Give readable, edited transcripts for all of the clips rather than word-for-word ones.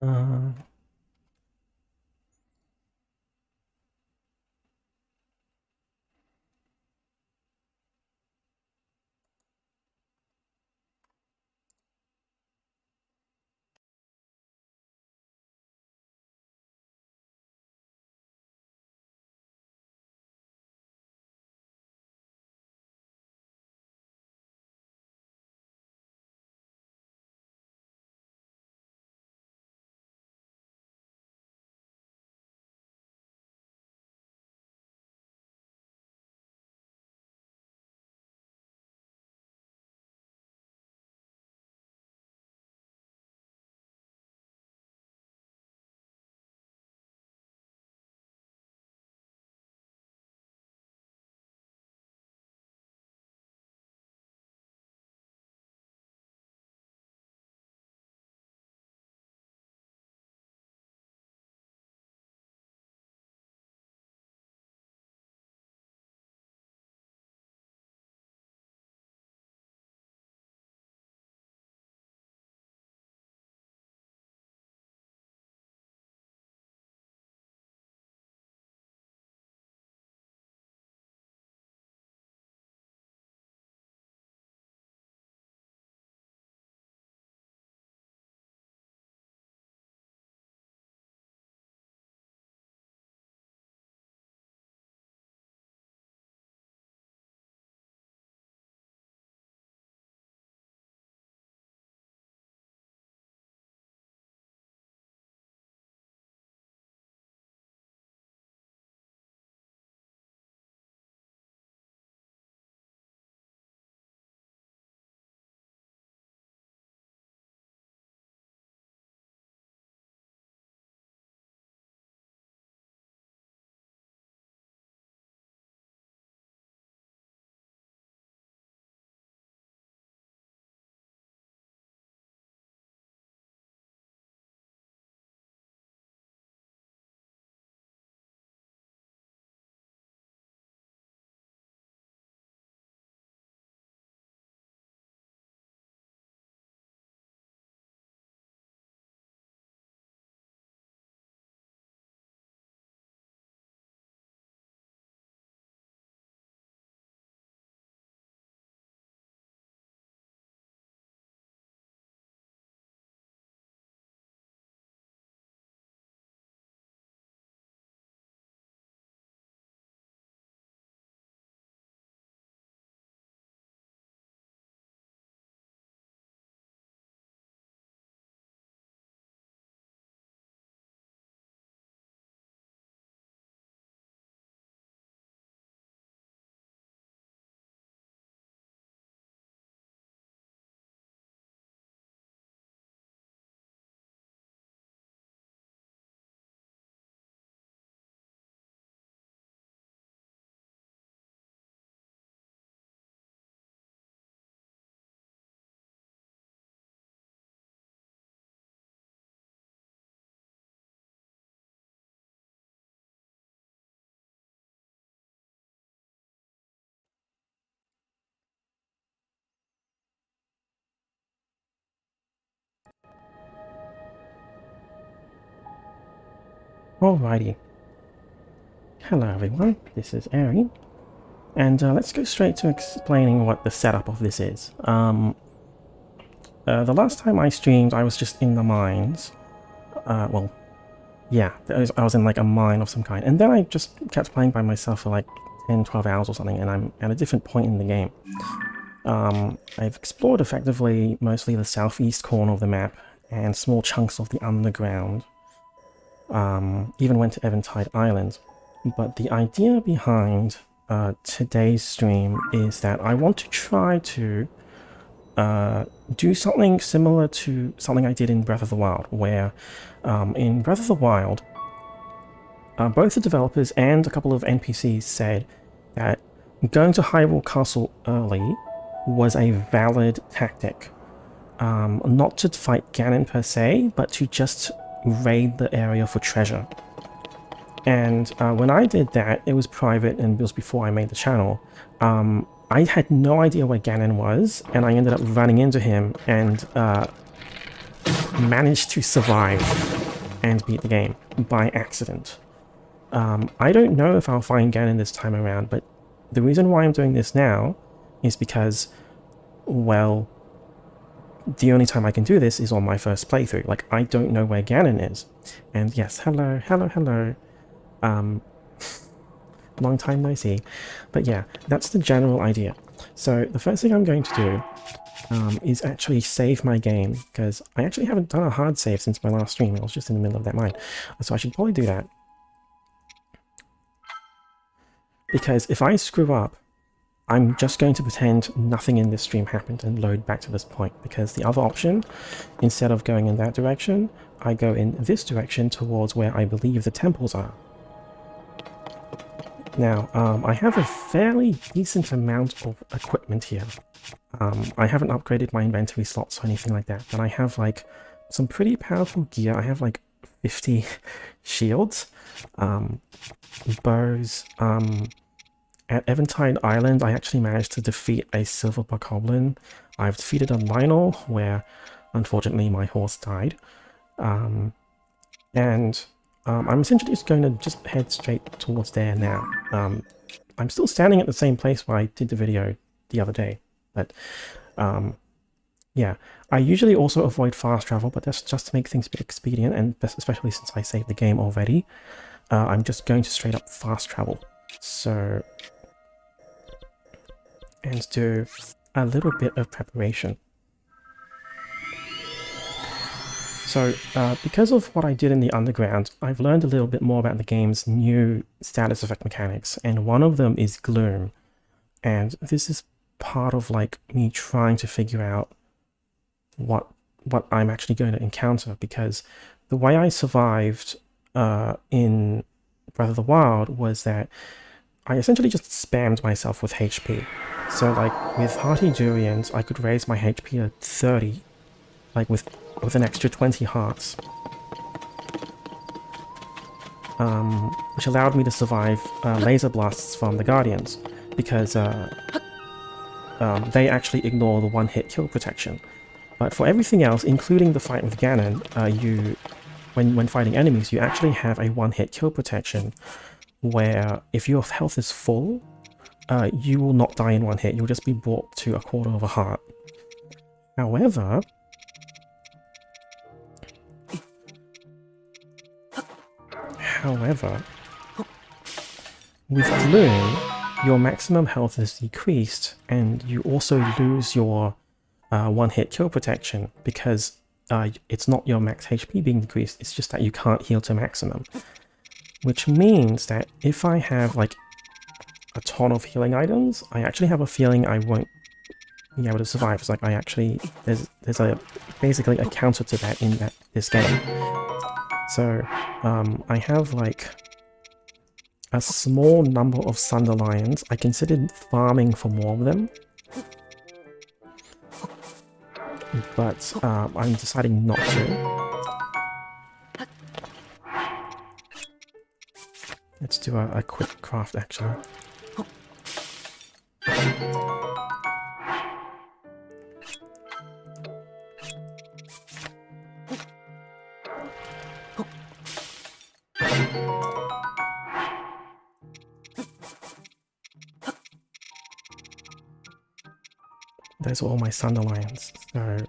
Uh, Alrighty. Hello everyone, this is Eiri, and let's go straight to explaining what the setup of this is. The last time I streamed, I was just in the mines. Well, yeah, I was in like a mine of some kind, and then I just kept playing by myself for like 10, 12 hours or something, and I'm at a different point in the game. I've explored effectively mostly the southeast corner of the map, and small chunks of the underground. Even went to Eventide Island. But the idea behind today's stream is that I want to try to do something similar to something I did in Breath of the Wild, where in Breath of the Wild, both the developers and a couple of NPCs said that going to Hyrule Castle early was a valid tactic. Not to fight Ganon per se, but to just raid the area for treasure. And when I did that, it was private and it was before I made the channel. I had no idea where Ganon was, and I ended up running into him and managed to survive and beat the game by accident. I don't know if I'll find Ganon this time around, but the reason why I'm doing this now is because, well, the only time I can do this is on my first playthrough. Like, I don't know where Ganon is. And yes, hello. Long time no see. But yeah, that's the general idea. So the first thing I'm going to do is actually save my game, because I actually haven't done a hard save since my last stream. I was just in the middle of that mine. So I should probably do that. Because if I screw up, I'm just going to pretend nothing in this stream happened and load back to this point, because the other option, instead of going in that direction, I go in this direction towards where I believe the temples are. Now, I have a fairly decent amount of equipment here. I haven't upgraded my inventory slots or anything like that, but I have like some pretty powerful gear. I have like 50 shields, bows. At Eventide Island, I actually managed to defeat a silver bokoblin. I've defeated a Lionel, where unfortunately my horse died. I'm essentially just going to just head straight towards there now. I'm still standing at the same place where I did the video the other day, but yeah. I usually also avoid fast travel, but that's just to make things a bit expedient, and especially since I saved the game already. I'm just going to straight up fast travel. So, and do a little bit of preparation. So, because of what I did in the underground, I've learned a little bit more about the game's new status effect mechanics, and one of them is gloom. And this is part of like me trying to figure out what I'm actually going to encounter, because the way I survived in Breath of the Wild was that I essentially just spammed myself with HP. So like with Hearty Durians, I could raise my HP to 30, like with an extra 20 hearts. Which allowed me to survive laser blasts from the Guardians, because they actually ignore the one-hit kill protection. But for everything else, including the fight with Ganon, when fighting enemies, you actually have a one-hit kill protection, where if your health is full, you will not die in one hit. You'll just be brought to a quarter of a heart. However, with Gloom, your maximum health is decreased, and you also lose your one-hit kill protection, because it's not your max HP being decreased, it's just that you can't heal to maximum. Which means that if I have like a ton of healing items, I actually have a feeling I won't be able to survive. It's like I actually, there's basically a counter to that in this game. So I have like a small number of Sunderlions. I considered farming for more of them, but I'm deciding not to. Let's do a quick craft, actually. Those are all my Sunderlions, so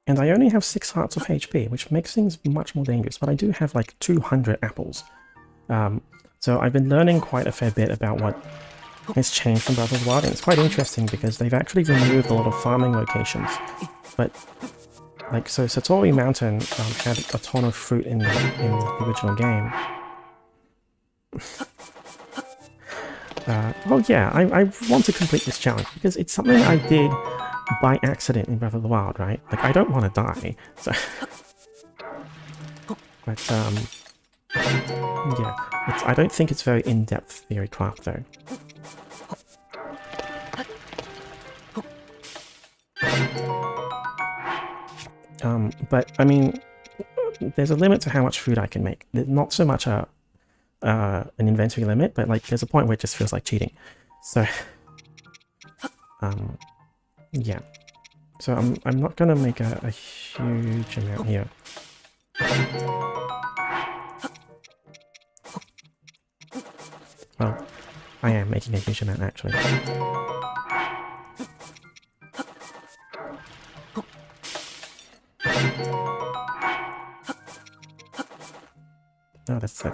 and I only have 6 hearts of HP, which makes things much more dangerous, but I do have like 200 apples. So I've been learning quite a fair bit about what has changed from Breath of the Wild, and it's quite interesting because they've actually removed a lot of farming locations. But, like, so Satori Mountain had a ton of fruit in the original game. Oh yeah, I want to complete this challenge because it's something I did by accident in Breath of the Wild, right? Like, I don't want to die, so... But, yeah. I don't think it's very in-depth theory craft, though. But, I mean, there's a limit to how much food I can make. There's not so much an inventory limit, but, like, there's a point where it just feels like cheating. So... Yeah. So I'm not gonna make a huge amount here. Well, I am making a huge amount actually. Oh, that's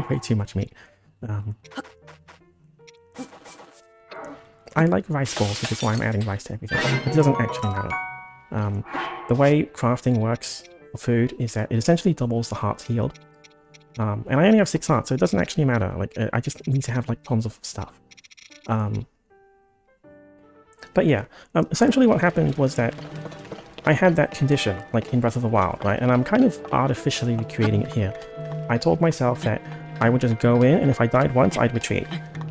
way too much meat. I like rice balls, which is why I'm adding rice to everything. It doesn't actually matter. The way crafting works for food is that it essentially doubles the hearts healed. And I only have 6 hearts, so it doesn't actually matter. Like, I just need to have like tons of stuff. But yeah, essentially what happened was that I had that condition, like in Breath of the Wild, right? And I'm kind of artificially recreating it here. I told myself that I would just go in, and if I died once, I'd retreat.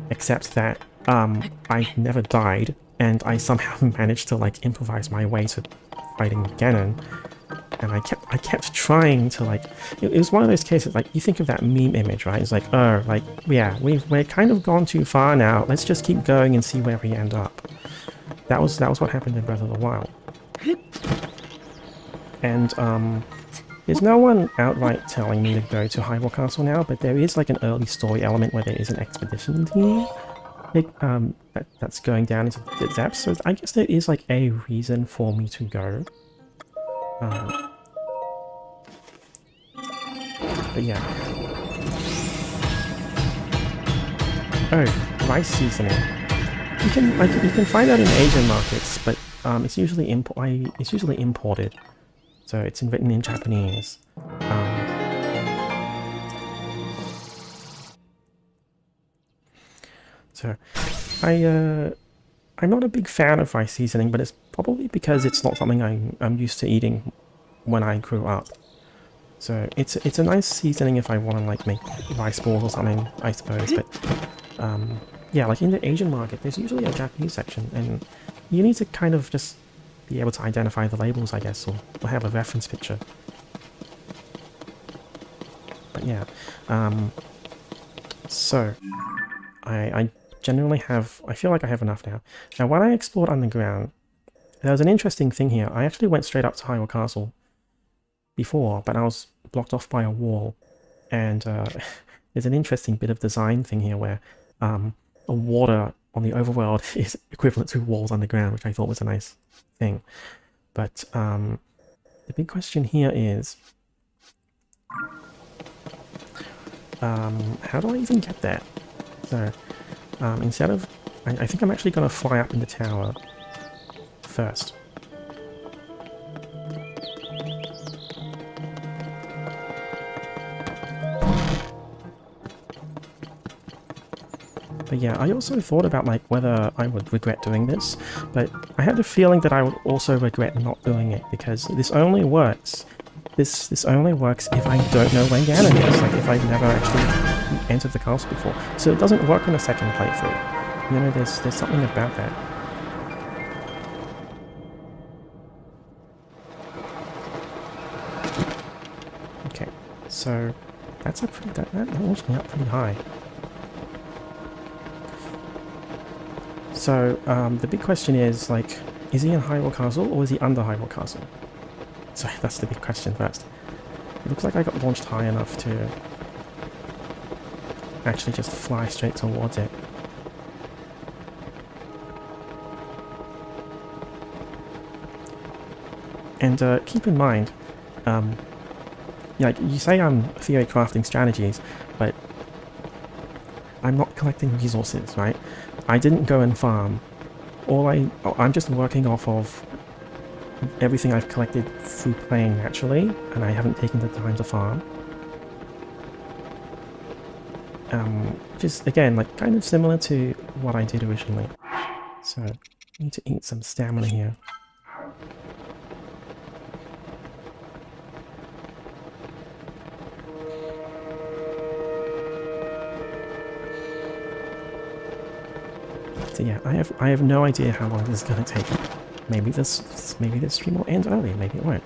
Except that I never died, and I somehow managed to like improvise my way to fighting Ganon. And I kept trying to like, it was one of those cases, like you think of that meme image, right? It's like, oh, like, yeah, we're kind of gone too far now. Let's just keep going and see where we end up. That was what happened in Breath of the Wild. And there's no one outright telling me to go to Hyrule Castle now, but there is like an early story element where there is an expedition team that's going down into the depths, so I guess there is like a reason for me to go. But yeah. Oh, rice seasoning. You can find that in Asian markets, but it's usually imported. So it's written in Japanese. So I'm not a big fan of rice seasoning, but it's probably because it's not something I'm used to eating when I grew up. So it's a nice seasoning if I want to like make rice balls or something, I suppose. But yeah, like in the Asian market, there's usually a Japanese section, and you need to kind of just be able to identify the labels, I guess, or have a reference picture. But yeah, so I generally have, I feel like I have enough now. Now, when I explored underground, there was an interesting thing here. I actually went straight up to Hyrule Castle before, but I was blocked off by a wall, and there's an interesting bit of design thing here where water on the overworld is equivalent to walls underground, which I thought was a nice thing. But the big question here is, how do I even get there? So instead of, I think I'm actually going to fly up in the tower first. But yeah, I also thought about like whether I would regret doing this, but I had a feeling that I would also regret not doing it, because this only works. This only works if I don't know where Ganon is, like if I've never actually entered the castle before. So it doesn't work on a second playthrough. You know, there's something about that. Okay, so that's a pretty, that launched me up pretty high. So, the big question is, like, is he in Hyrule Castle or is he under Hyrule Castle? So that's the big question first. It looks like I got launched high enough to actually just fly straight towards it. And keep in mind, like you say I'm theory crafting strategies, but I'm not collecting resources, right? I didn't go and farm. I'm just working off of everything I've collected through playing naturally, and I haven't taken the time to farm. Just again, like kind of similar to what I did originally. So, I need to eat some stamina here. So yeah, I have no idea how long this is gonna take. Maybe this stream will end early, maybe it won't.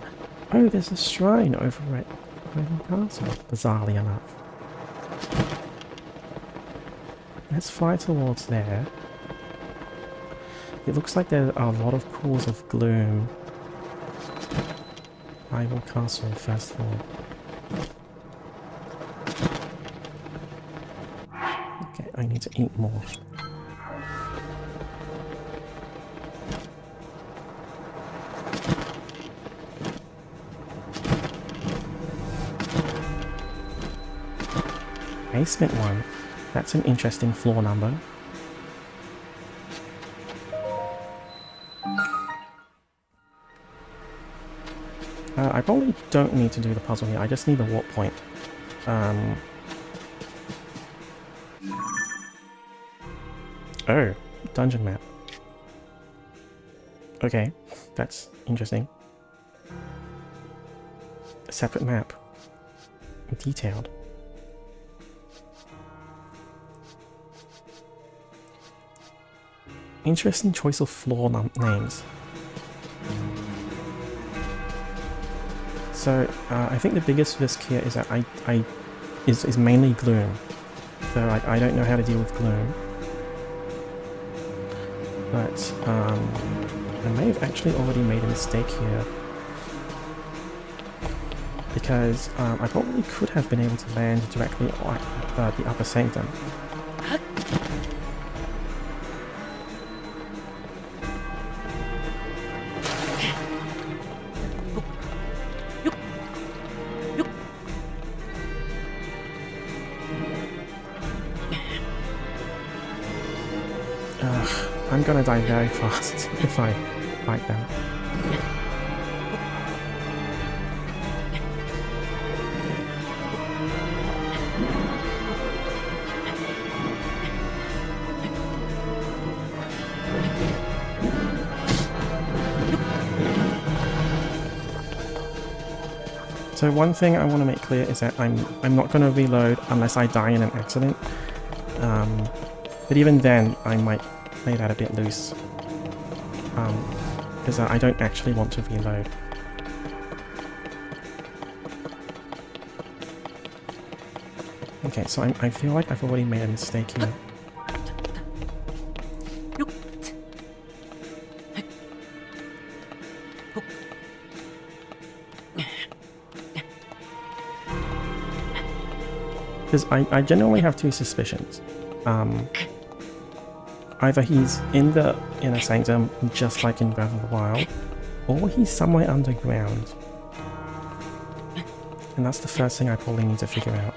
Oh, there's a shrine over at Hyrule Castle, bizarrely enough. Let's fly towards there. It looks like there are a lot of pools of gloom. Hyrule Castle, first floor. Okay, I need to eat more. Basement 1. That's an interesting floor number. I probably don't need to do the puzzle here, I just need the warp point. Oh, dungeon map. Okay, that's interesting. A separate map. Detailed. Interesting choice of floor names. So, I think the biggest risk here is that is mainly gloom. So I don't know how to deal with gloom. But, I may have actually already made a mistake here. Because, I probably could have been able to land directly at the upper sanctum. I'm gonna die very fast if I fight them. So one thing I want to make clear is that I'm not going to reload unless I die in an accident. But even then, I might play that a bit loose. Because I don't actually want to reload. Okay, so I feel like I've already made a mistake here. Because I generally have two suspicions. Either he's in the inner sanctum, just like in Breath of the Wild, or he's somewhere underground. And that's the first thing I probably need to figure out.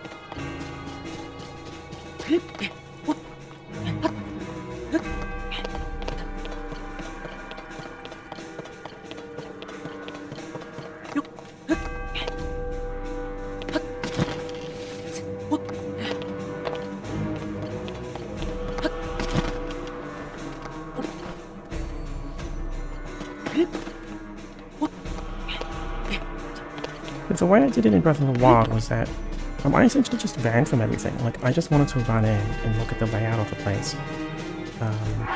The way I did it in Breath of the Wild was that I essentially just ran from everything. Like, I just wanted to run in and look at the layout of the place. I'm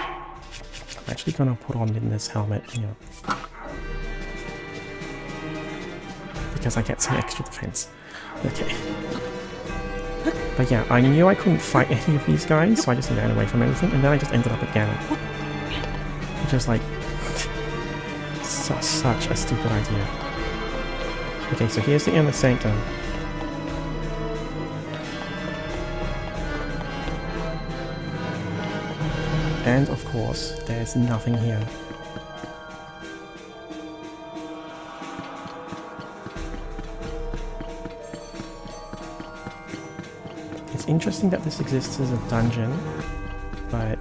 actually gonna put on in this helmet here. Because I get some extra defense. Okay. But yeah, I knew I couldn't fight any of these guys, so I just ran away from everything, and then I just ended up at Ganon. Which is like... such a stupid idea. Okay, so here's the inner sanctum. And of course, there's nothing here. It's interesting that this exists as a dungeon, but...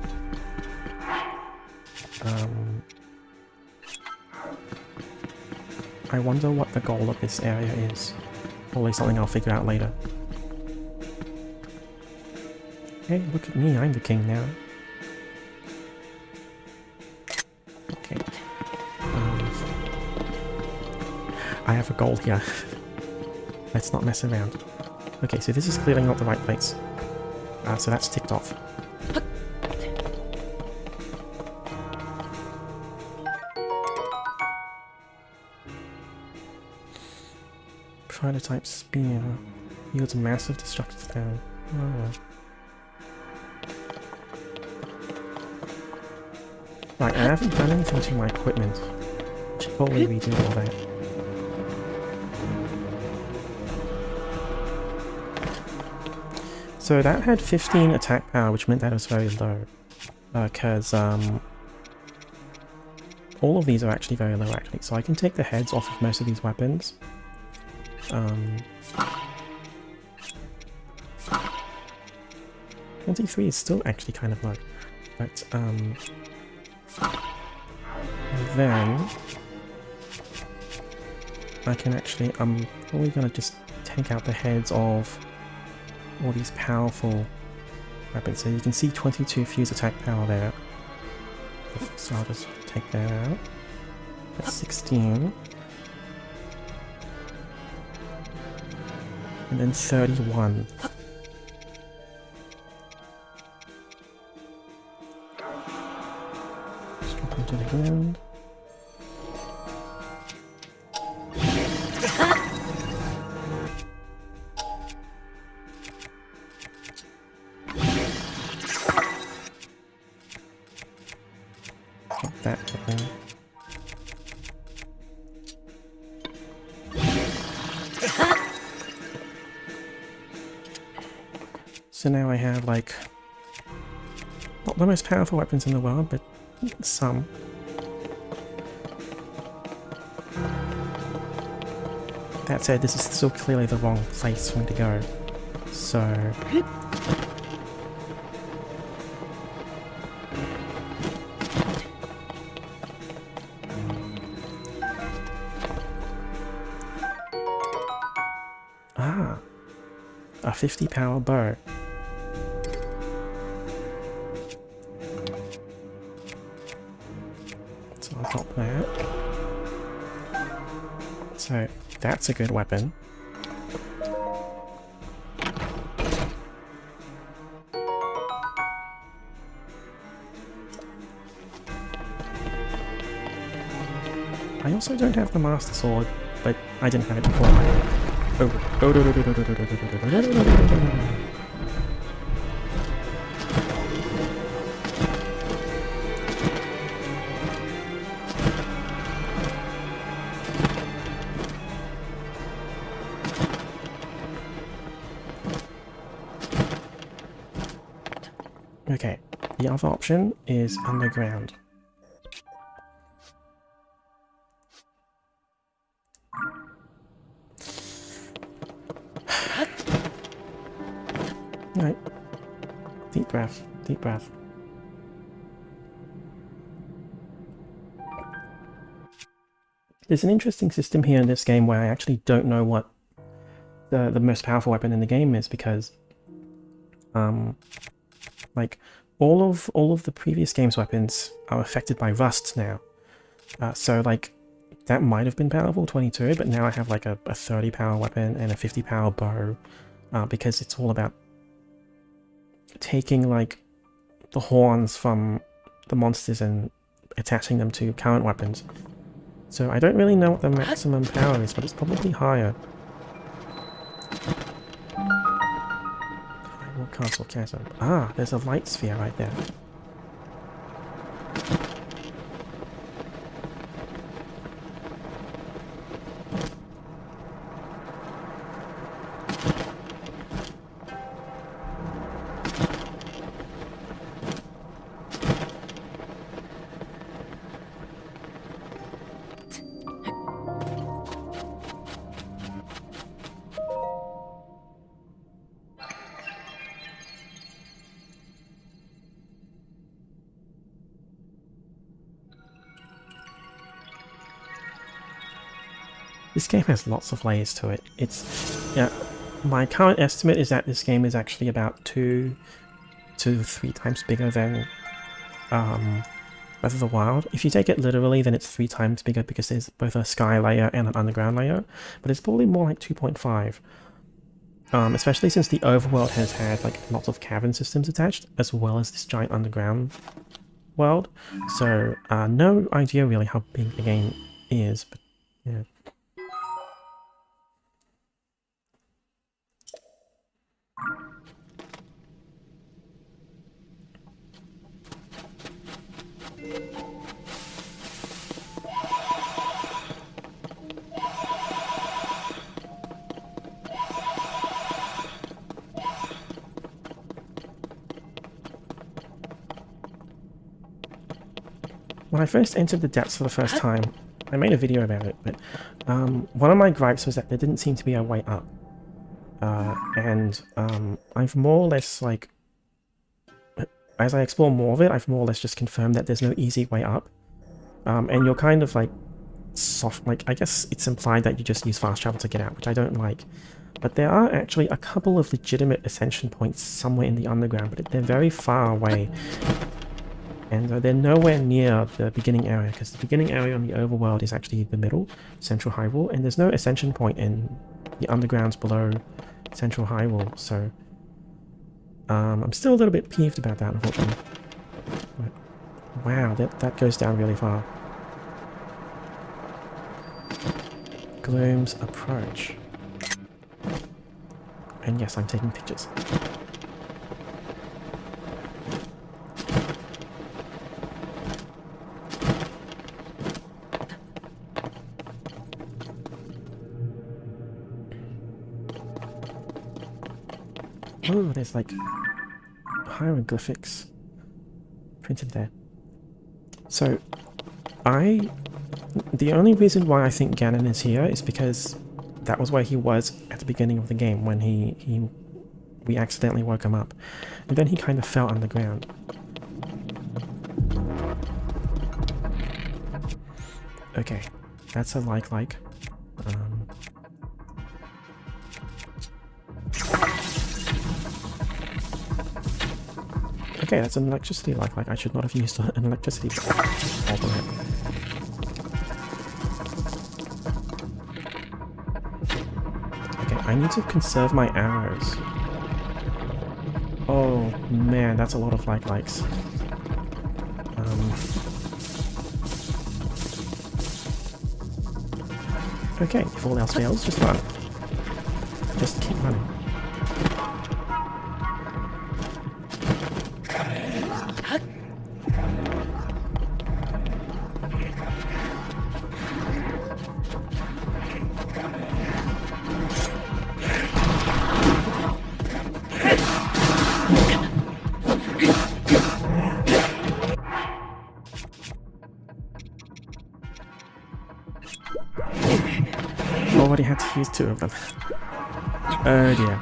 I wonder what the goal of this area is. Probably something I'll figure out later. Hey, look at me, I'm the king now. Okay. I have a goal here. Let's not mess around. Okay, so this is clearly not the right place. So that's ticked off. Prototype spear yields a massive destructive damage. Oh. Right, I haven't done anything to my equipment. Should probably redo all that. So that had 15 attack power, which meant that it was very low. Because all of these are actually very low, actually. So I can take the heads off of most of these weapons. 23 is still actually kind of low. But, then I can actually, I'm probably going to just take out the heads of all these powerful weapons. So you can see 22 fuse attack power there. So I'll just take that out. That's 16. And then 31. Just drop them to the ground. That thing. So now I have, like, not the most powerful weapons in the world, but some. That said, this is still clearly the wrong place for me to go. So... Ah! A 50 power bow. So I'll drop that. So that's a good weapon. I also don't have the Master Sword, but I didn't have it before. Okay, the other option is underground. Right. Deep breath, deep breath. There's an interesting system here in this game where I actually don't know what the most powerful weapon in the game is, because like all of the previous game's weapons are affected by rust now. So like that might have been powerful, 22, but now I have like a 30 power weapon and a 50 power bow, because it's all about taking like the horns from the monsters and attaching them to current weapons. So I don't really know what the maximum power is, but it's probably higher. Hyrule Castle Chasm. Ah, there's a light sphere right there. This game has lots of layers to it. It's, yeah, my current estimate is that this game is actually about 2 to 3 times bigger than Breath of the Wild. If you take it literally, then it's 3 times bigger because there's both a sky layer and an underground layer, but it's probably more like 2.5. Especially since the overworld has had like lots of cavern systems attached, as well as this giant underground world. So no idea really how big the game is, but yeah. when I first entered the depths for the first time, I made a video about it, but one of my gripes was that there didn't seem to be a way up. I've more or less, like, as I explore more of it, I've more or less just confirmed that there's no easy way up. And you're kind of, like, soft, like, I guess it's implied that you just use fast travel to get out, which I don't like. But there are actually a couple of legitimate ascension points somewhere in the underground, but they're very far away. And they're nowhere near the beginning area, because the beginning area on the overworld is actually the middle, Central Hyrule, and there's no ascension point in the undergrounds below Central Hyrule, so I'm still a little bit peeved about that, unfortunately. But, wow, that goes down really far. Gloom's approach. And yes, I'm taking pictures. Oh, there's like hieroglyphics printed there. So, the only reason why I think Ganon is here is because that was where he was at the beginning of the game when we accidentally woke him up, and then he kind of fell underground. Okay, that's a like. Okay, that's an electricity like. I should not have used an electricity bulb on it. Okay, I need to conserve my arrows. Oh man, that's a lot of likes. Okay, if all else fails, just run. Just keep running. Already had to use 2 of them. Oh dear.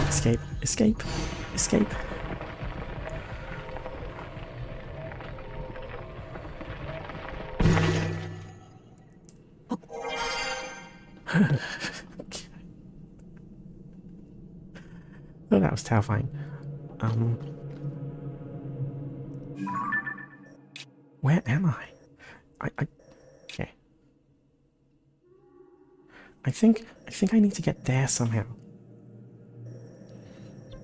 Escape, escape, escape. Oh, that was terrifying. Where am I? Okay. I think I need to get there somehow.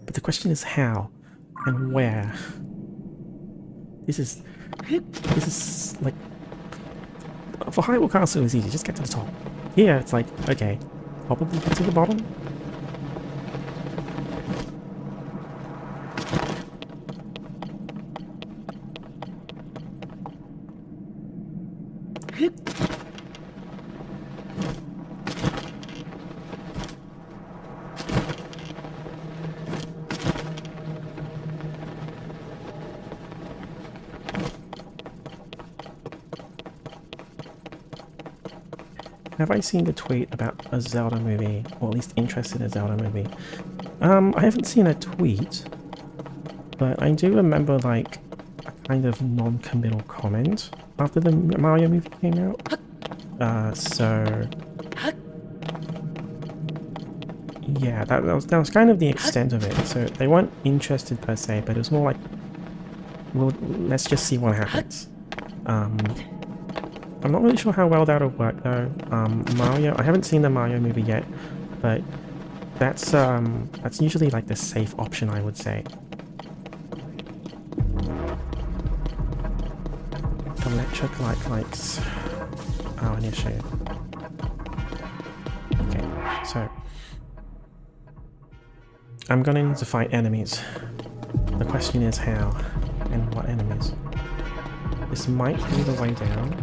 But the question is how and where. This is like, for Hyrule Castle is easy, just get to the top. Here it's like, okay, probably get to the bottom. Have I seen the tweet about a Zelda movie, or at least interest in a Zelda movie? I haven't seen a tweet, but I do remember like a kind of non-committal comment after the Mario movie came out. Yeah, that was kind of the extent of it. So they weren't interested per se, but it was more like, well, let's just see what happens. I'm not really sure how well that'll work though. Mario, I haven't seen the Mario movie yet, but that's usually like the safe option, I would say. Electric likes are an issue. Okay, so I'm gonna need to fight enemies. The question is how and what enemies. This might be the way down.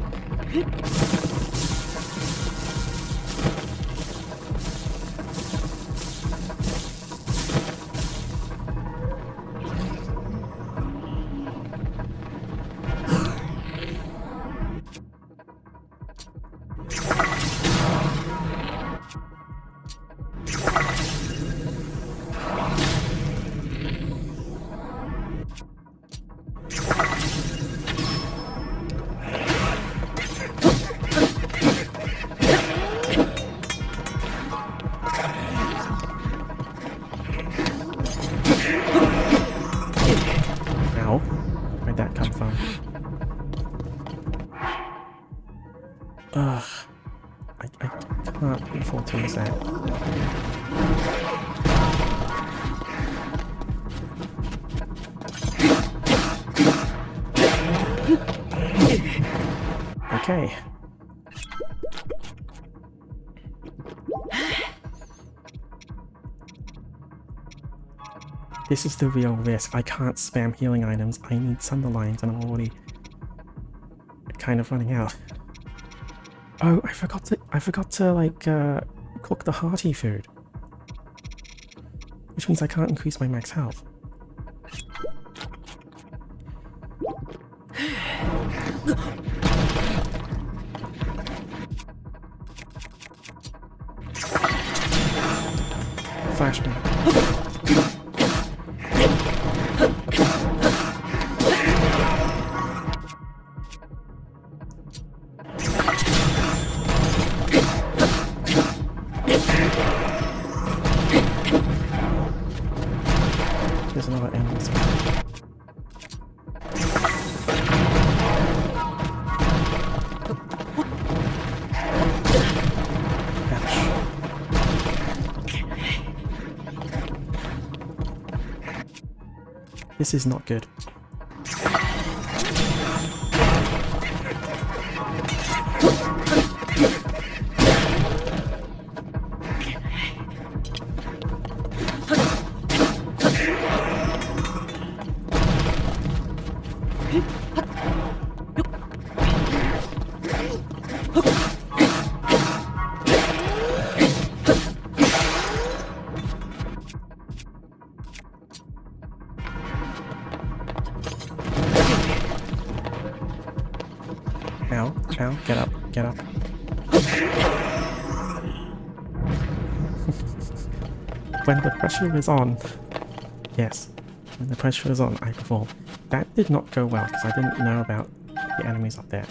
fix that. Okay. This is the real risk. I can't spam healing items. I need Sunderlines and I'm already kind of running out. Oh, I forgot to like cook the hearty food. Which means I can't increase my max health. Flashbang. There's another enemy. This is not good. Ow, ow, get up, get up. When the pressure is on. Yes, when the pressure is on, I perform. That did not go well, because I didn't know about the enemies up there.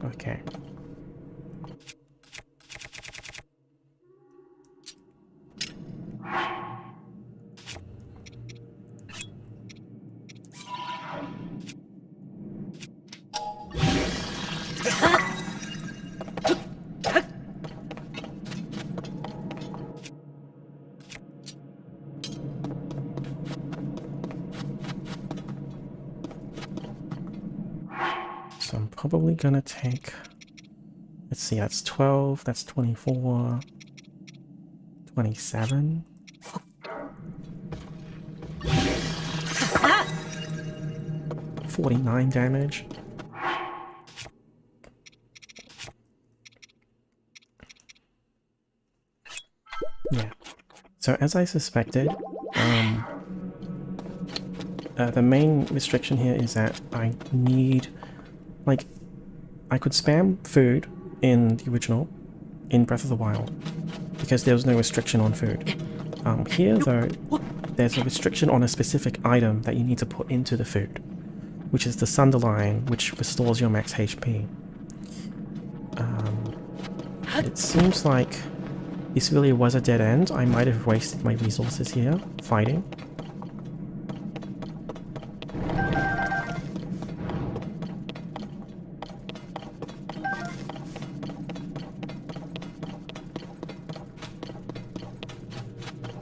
Okay. So I'm probably gonna take, let's see, that's 12, that's 24, 27. $49 damage. Yeah. So as I suspected, the main restriction here is that I need, like, I could spam food in the original, in Breath of the Wild, because there was no restriction on food. Here, though, there's a restriction on a specific item that you need to put into the food, which is the Sunderline, which restores your max HP. It seems like this really was a dead end. I might have wasted my resources here, fighting.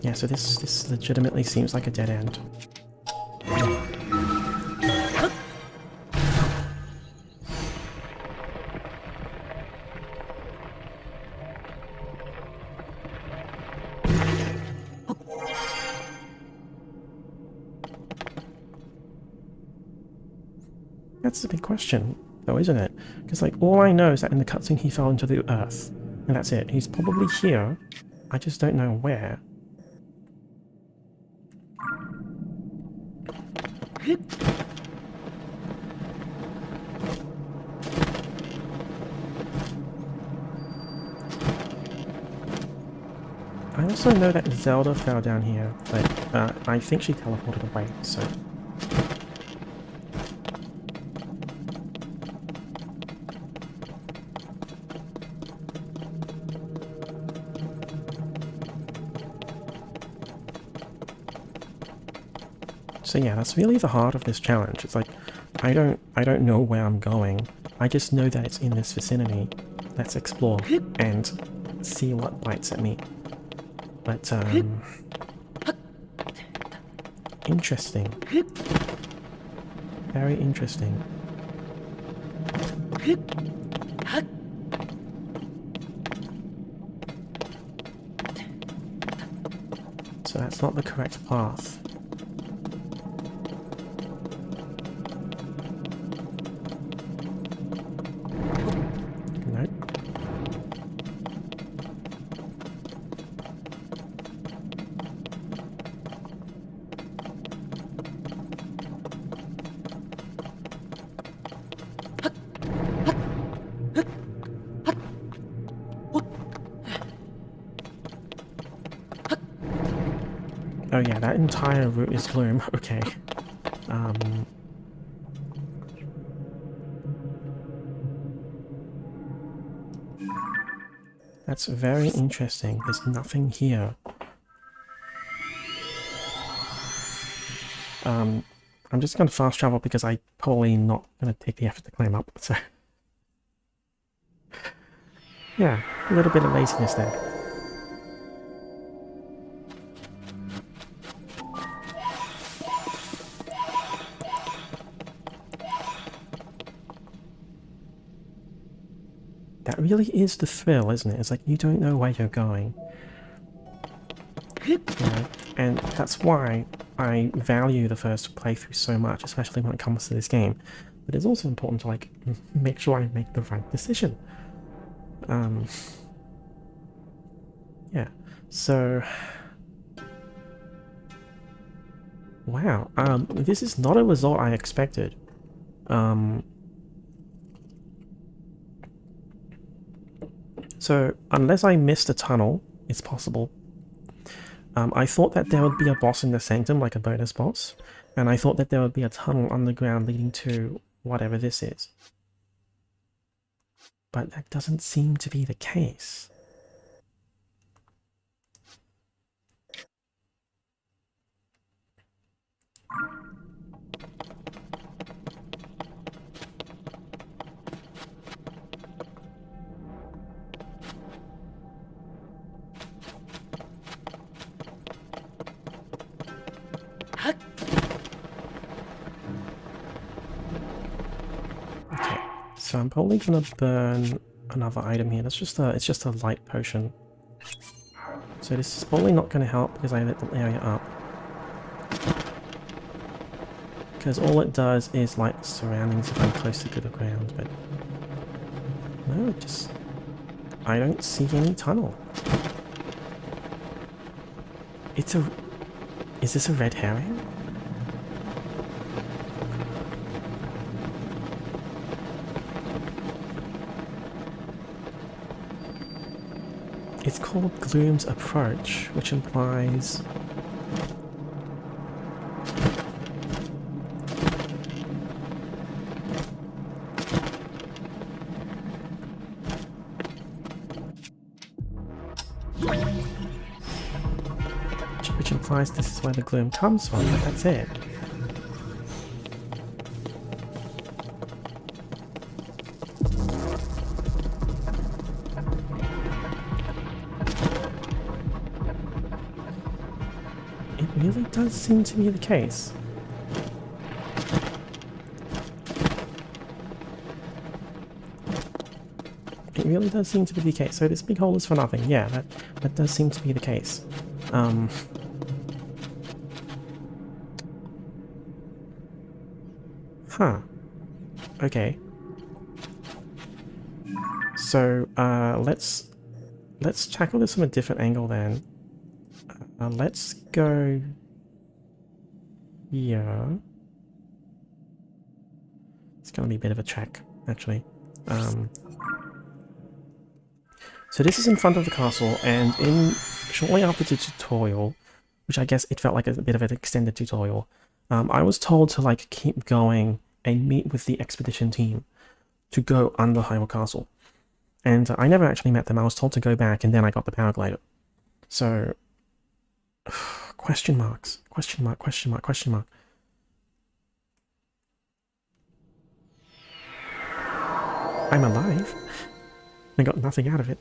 Yeah, so this legitimately seems like a dead end. That's the big question, though, isn't it? Because, like, all I know is that in the cutscene he fell into the earth, and that's it. He's probably here. I just don't know where. I also know that Zelda fell down here, but I think she teleported away, so... So yeah, that's really the heart of this challenge. It's like, I don't know where I'm going. I just know that it's in this vicinity. Let's explore and see what bites at me. But interesting. Very interesting. So that's not the correct path. Nope. Oh yeah, that entire route is gloom. Okay. That's very interesting. There's nothing here. I'm just going to fast travel because I'm probably not going to take the effort to climb up. So yeah, a little bit of laziness there. That really is the thrill, isn't it? It's like you don't know where you're going. You know? And that's why I value the first playthrough so much, especially when it comes to this game. But it's also important to like make sure I make the right decision. Yeah. So wow. This is not a result I expected. So unless I missed a tunnel, it's possible. I thought that there would be a boss in the sanctum, like a bonus boss, and I thought that there would be a tunnel underground leading to whatever this is. But that doesn't seem to be the case. Okay, so I'm probably gonna burn another item here. It's just a light potion. So this is probably not gonna help because I lit the area up. Because all it does is light the surroundings if I'm closer to the ground, but no, it just I don't see any tunnel. Is this a red herring? It's called Gloom's Approach, which implies... which implies this is where the gloom comes from, but that's it. It really does seem to be the case. It really does seem to be the case. So this big hole is for nothing. Yeah, that does seem to be the case. Huh. Okay. So, let's tackle this from a different angle then. Let's go here. It's gonna be a bit of a trek, actually. So this is in front of the castle, and shortly after the tutorial, which I guess it felt like a bit of an extended tutorial, I was told to like keep going and meet with the expedition team to go under Hyrule Castle. And I never actually met them. I was told to go back, and then I got the paraglider. So, question marks, question mark, question mark, question mark. I'm alive. I got nothing out of it.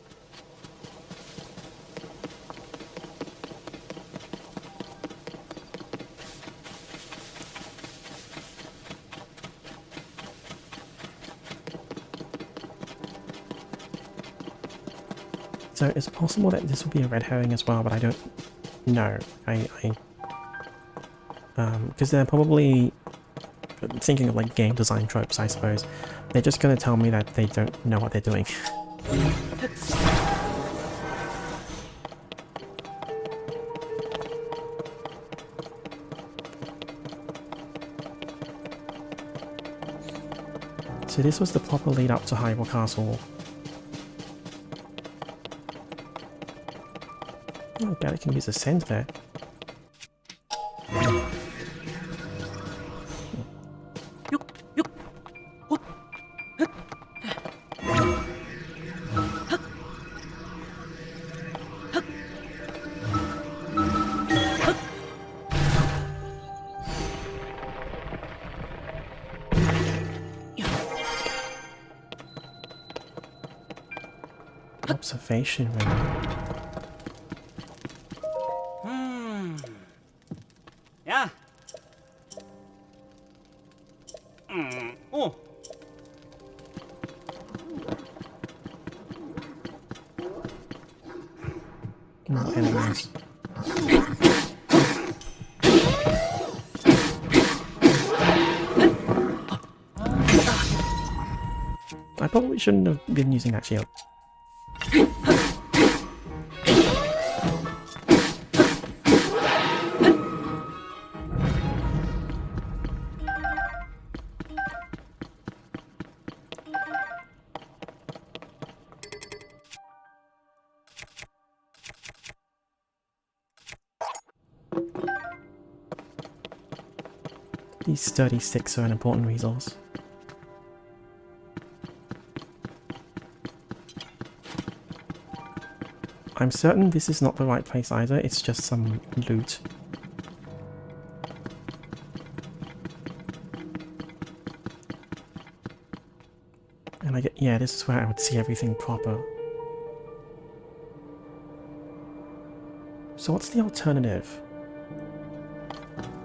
So it's possible that this will be a red herring as well, but I don't know. Because they're probably thinking of like game design tropes, I suppose. They're just going to tell me that they don't know what they're doing. So this was the proper lead up to Hyrule Castle. Oh, God, I can use Ascend there. Observation room. Yeah. Oh. More enemies. I probably shouldn't have been using that shield. These sturdy sticks are an important resource. I'm certain this is not the right place either, it's just some loot. And yeah, this is where I would see everything proper. So what's the alternative?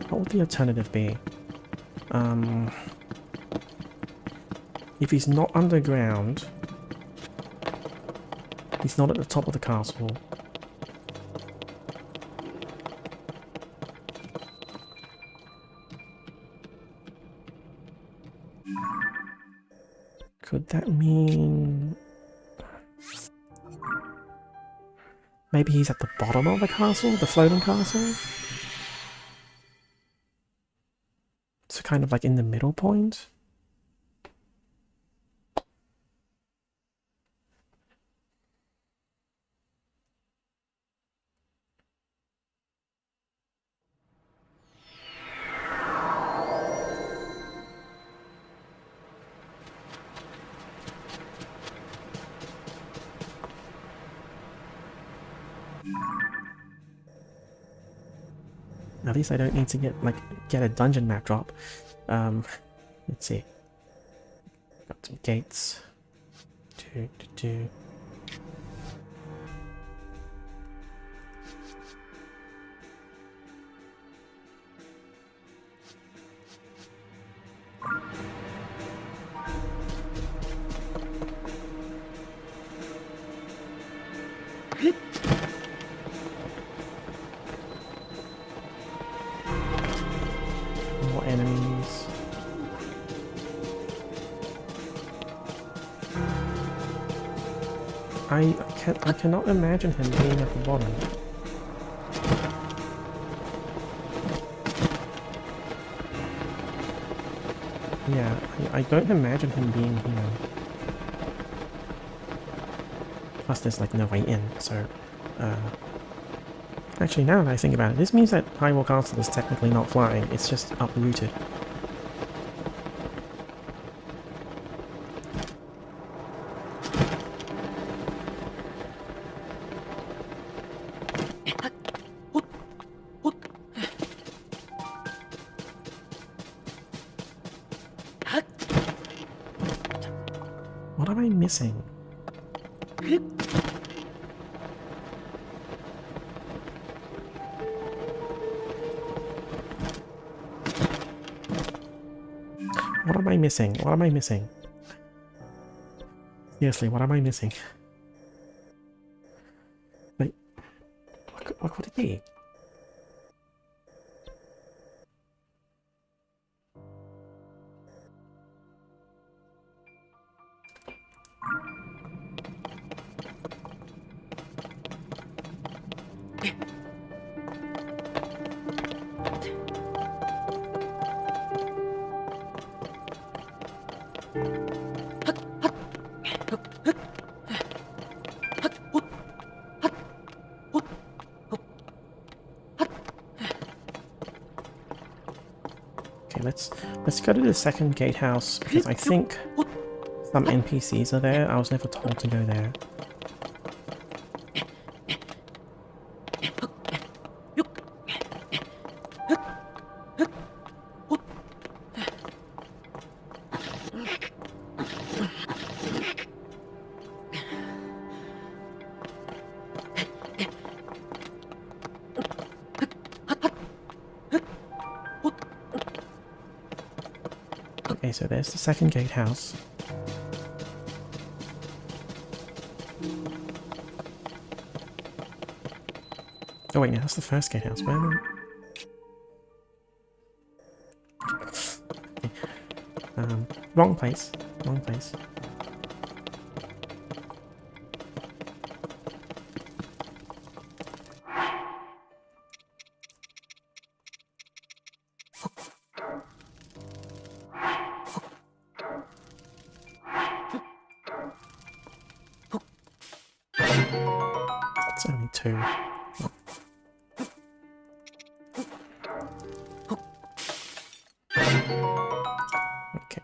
What would the alternative be? If he's not underground, he's not at the top of the castle. Could that mean... maybe he's at the bottom of the castle? The floating castle? So kind of like in the middle point? At least I don't need to get a dungeon map drop. Let's see. Got some gates. Do. More enemies. I cannot imagine him being at the bottom. Yeah, I don't imagine him being here. Plus there's like no way in, so... Actually, now that I think about it, this means that Hyrule Castle is technically not flying, it's just uprooted. What am I missing? What am I missing? What am I missing? Seriously, what am I missing? Like, what could it be? Okay, let's go to the second gatehouse because I think some NPCs are there. I was never told to go there. Okay, so there's the second gatehouse. Oh wait, no, that's the first gatehouse. Where am I? Wrong place. Wrong place. It's only two. Okay.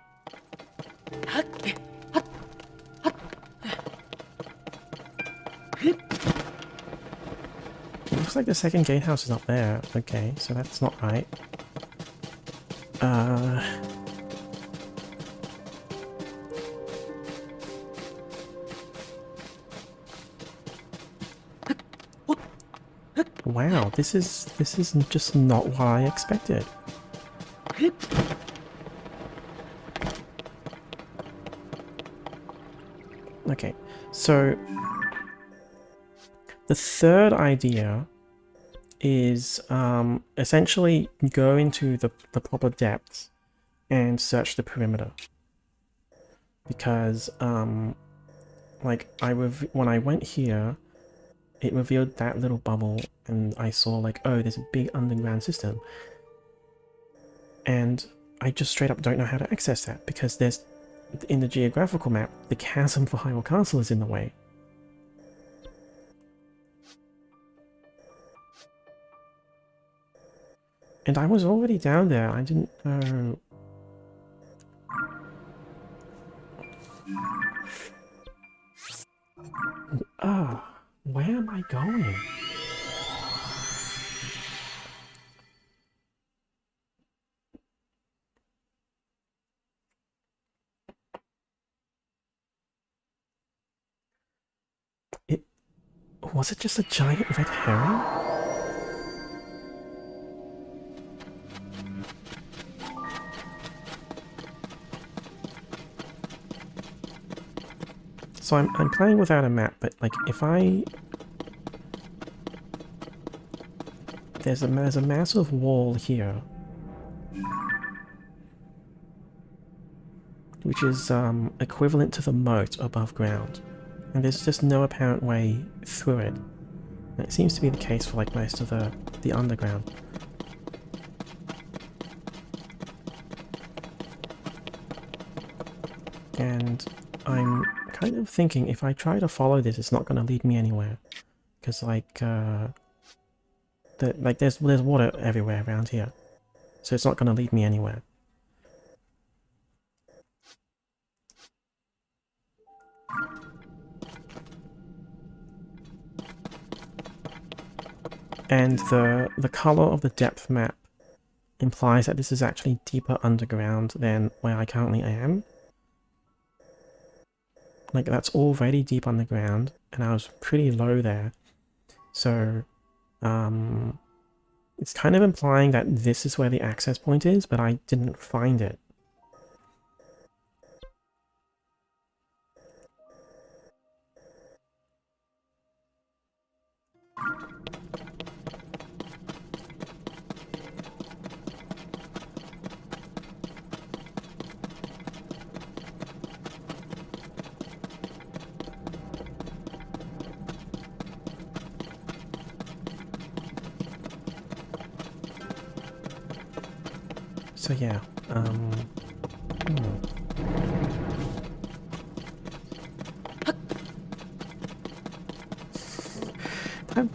Looks like the second gatehouse is up there. Okay, so that's not right. Wow, this is just not what I expected. Okay, so the third idea is essentially go into the proper depths and search the perimeter. Because like when I went here, it revealed that little bubble and I saw like, oh, there's a big underground system. And I just straight up don't know how to access that because there's, in the geographical map, the chasm for Hyrule Castle is in the way. And I was already down there, I didn't know. Ah, where am I going? Was it just a giant red herring? So I'm playing without a map, but like if there's a massive wall here, which is equivalent to the moat above ground, and there's just no apparent way through it. And it seems to be the case for like most of the underground. And I'm kind of thinking if I try to follow this, it's not going to lead me anywhere, because like there's water everywhere around here, so it's not going to lead me anywhere. And the color of the depth map implies that this is actually deeper underground than where I currently am. like that's already deep underground, and I was pretty low there. So, it's kind of implying that this is where the access point is, but I didn't find it. So yeah,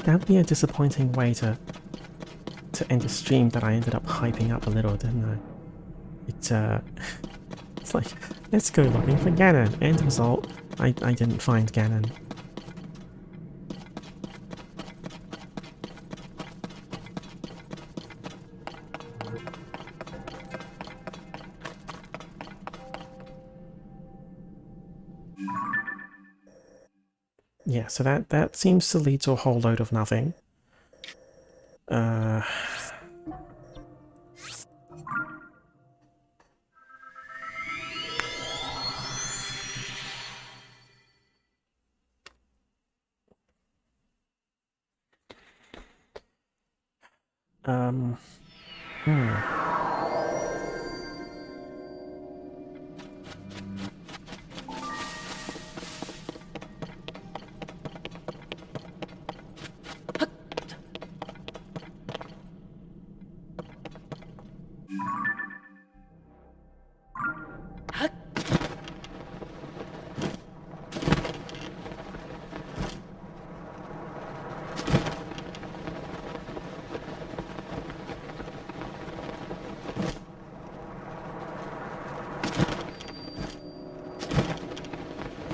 That'd be a disappointing way to end a stream that I ended up hyping up a little, didn't I? It's like, let's go looking for Ganon. End result, I didn't find Ganon. Yeah, so that seems to lead to a whole load of nothing.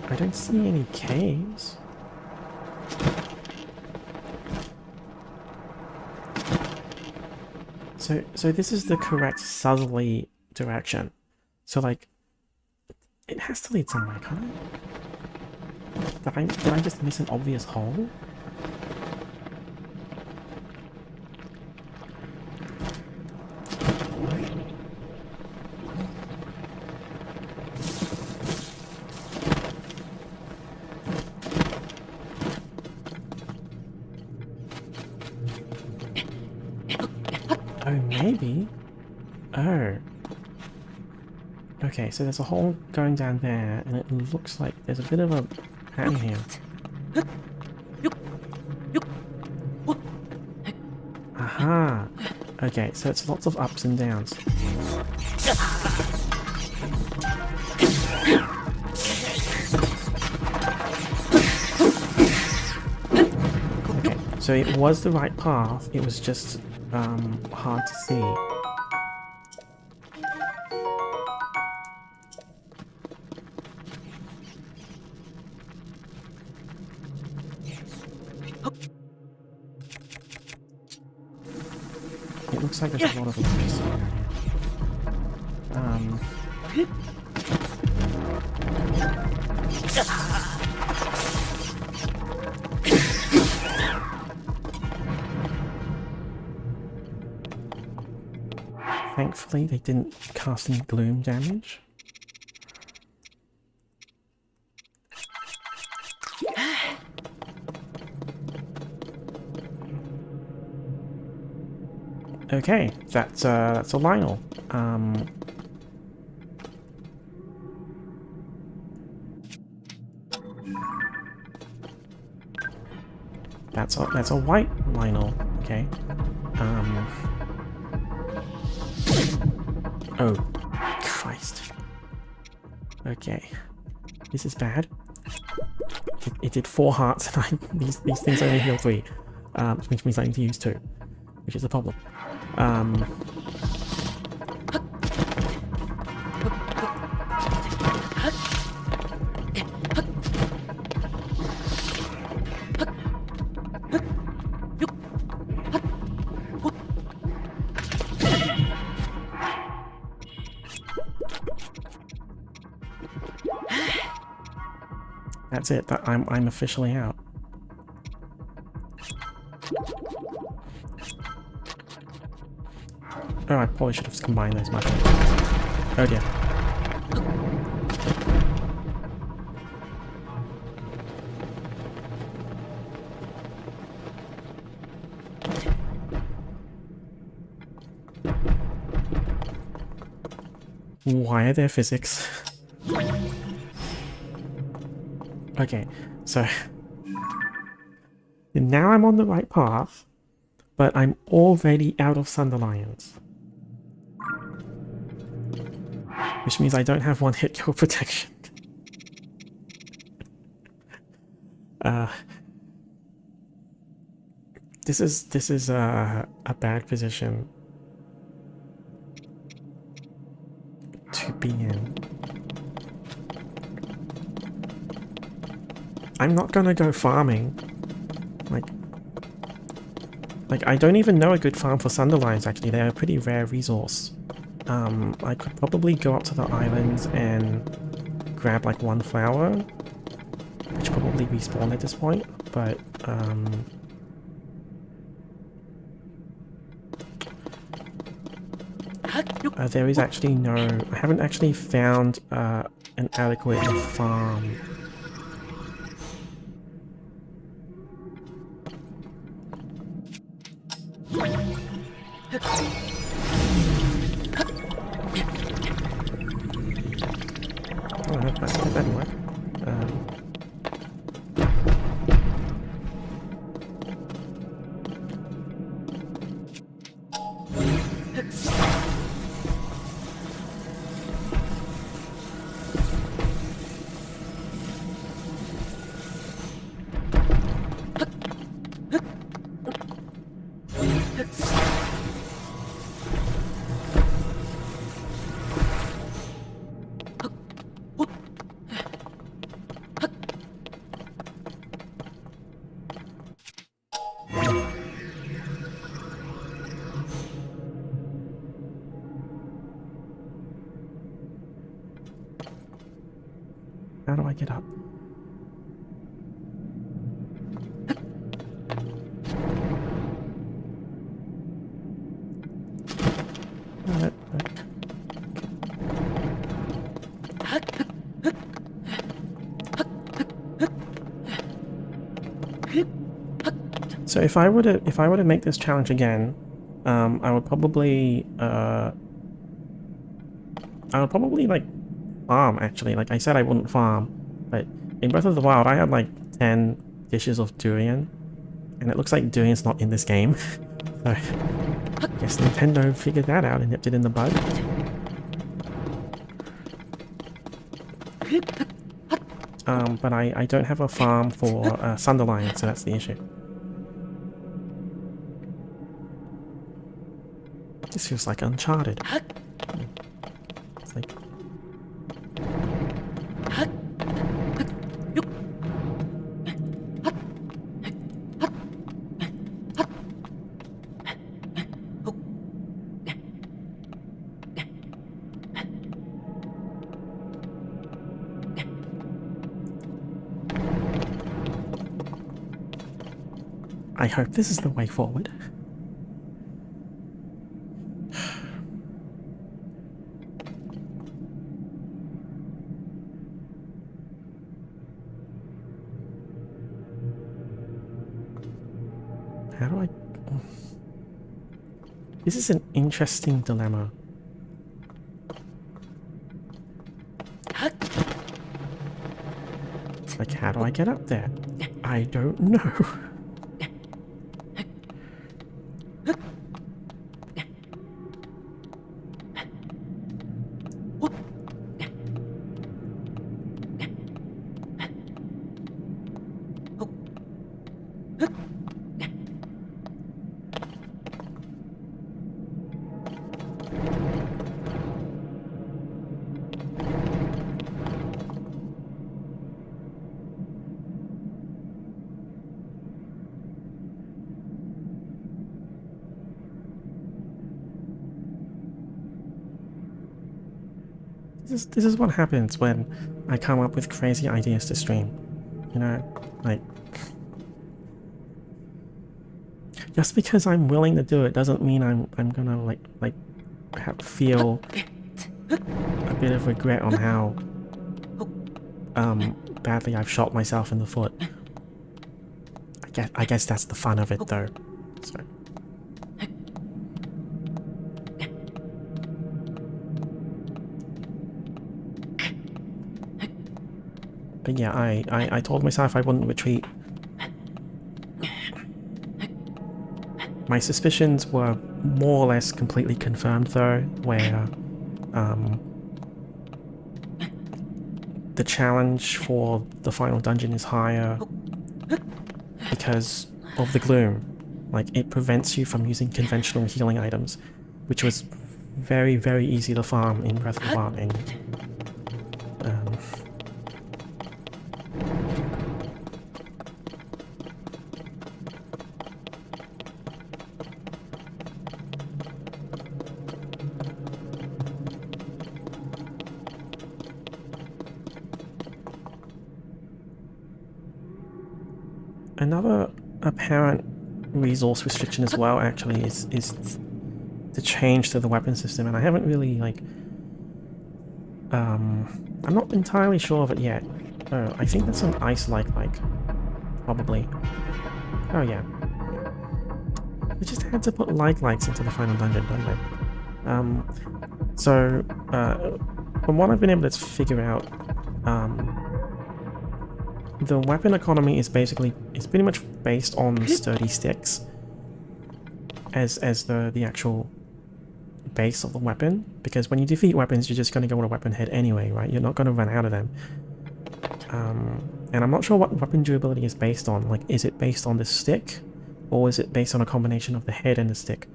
I don't see any caves. So this is the correct southerly direction. So like, it has to lead somewhere, can't it? Did I just miss an obvious hole? Oh, maybe. Oh. Okay, so there's a hole going down there, and it looks like there's a bit of a pattern here. Aha! Okay, so it's lots of ups and downs. Okay, so it was the right path, it was just hard to see. It looks like there's a lot of electricity around here. Thankfully, they didn't cast any gloom damage. Okay, that's a Lionel. That's a white Lionel. Okay. Oh, Christ. Okay, this is bad. It did 4 hearts, and these things only heal 3, which means I need to use 2, which is a problem. That's it. I'm officially out. Oh, I probably should have combined those mushrooms. Oh dear. Why are there physics? Okay, so now I'm on the right path, but I'm already out of Thunderlions. Which means I don't have one hit kill protection. This is a bad position to be in. I'm not gonna go farming. Like I don't even know a good farm for Thunderlions actually. They're a pretty rare resource. I could probably go up to the islands and grab like one flower, which probably respawn at this point, but there is actually no... I haven't actually found an adequate farm. Oh, that didn't work. How do I get up? So if I were to make this challenge again, I would probably like farm actually. Like I said I wouldn't farm, but in Breath of the Wild I had like 10 dishes of durian, and it looks like durian's not in this game. So I guess Nintendo figured that out and nipped it in the bud. But I don't have a farm for Thunderlion, so that's the issue. This feels like Uncharted. It's like... I hope this is the way forward. How do I... This is an interesting dilemma. Like, how do I get up there? I don't know. This is what happens when I come up with crazy ideas to stream. You know, like... Just because I'm willing to do it doesn't mean I'm gonna feel a bit of regret on how badly I've shot myself in the foot. I guess that's the fun of it though. So. But yeah, I told myself I wouldn't retreat. My suspicions were more or less completely confirmed though, where the challenge for the final dungeon is higher because of the gloom. Like, it prevents you from using conventional healing items, which was very, very easy to farm in Breath of the Wild. Another apparent resource restriction as well, actually, is the change to the weapon system, and I haven't really, like... I'm not entirely sure of it yet. Oh, I think that's an ice like, probably. Oh yeah. We just had to put lights into the final dungeon, don't they? From what I've been able to figure out, the weapon economy is it's pretty much based on sturdy sticks as the actual base of the weapon, because when you defeat weapons you're just going to go with a weapon head anyway, right? You're not going to run out of them. And I'm not sure what weapon durability is based on. Like, is it based on the stick, or is it based on a combination of the head and the stick?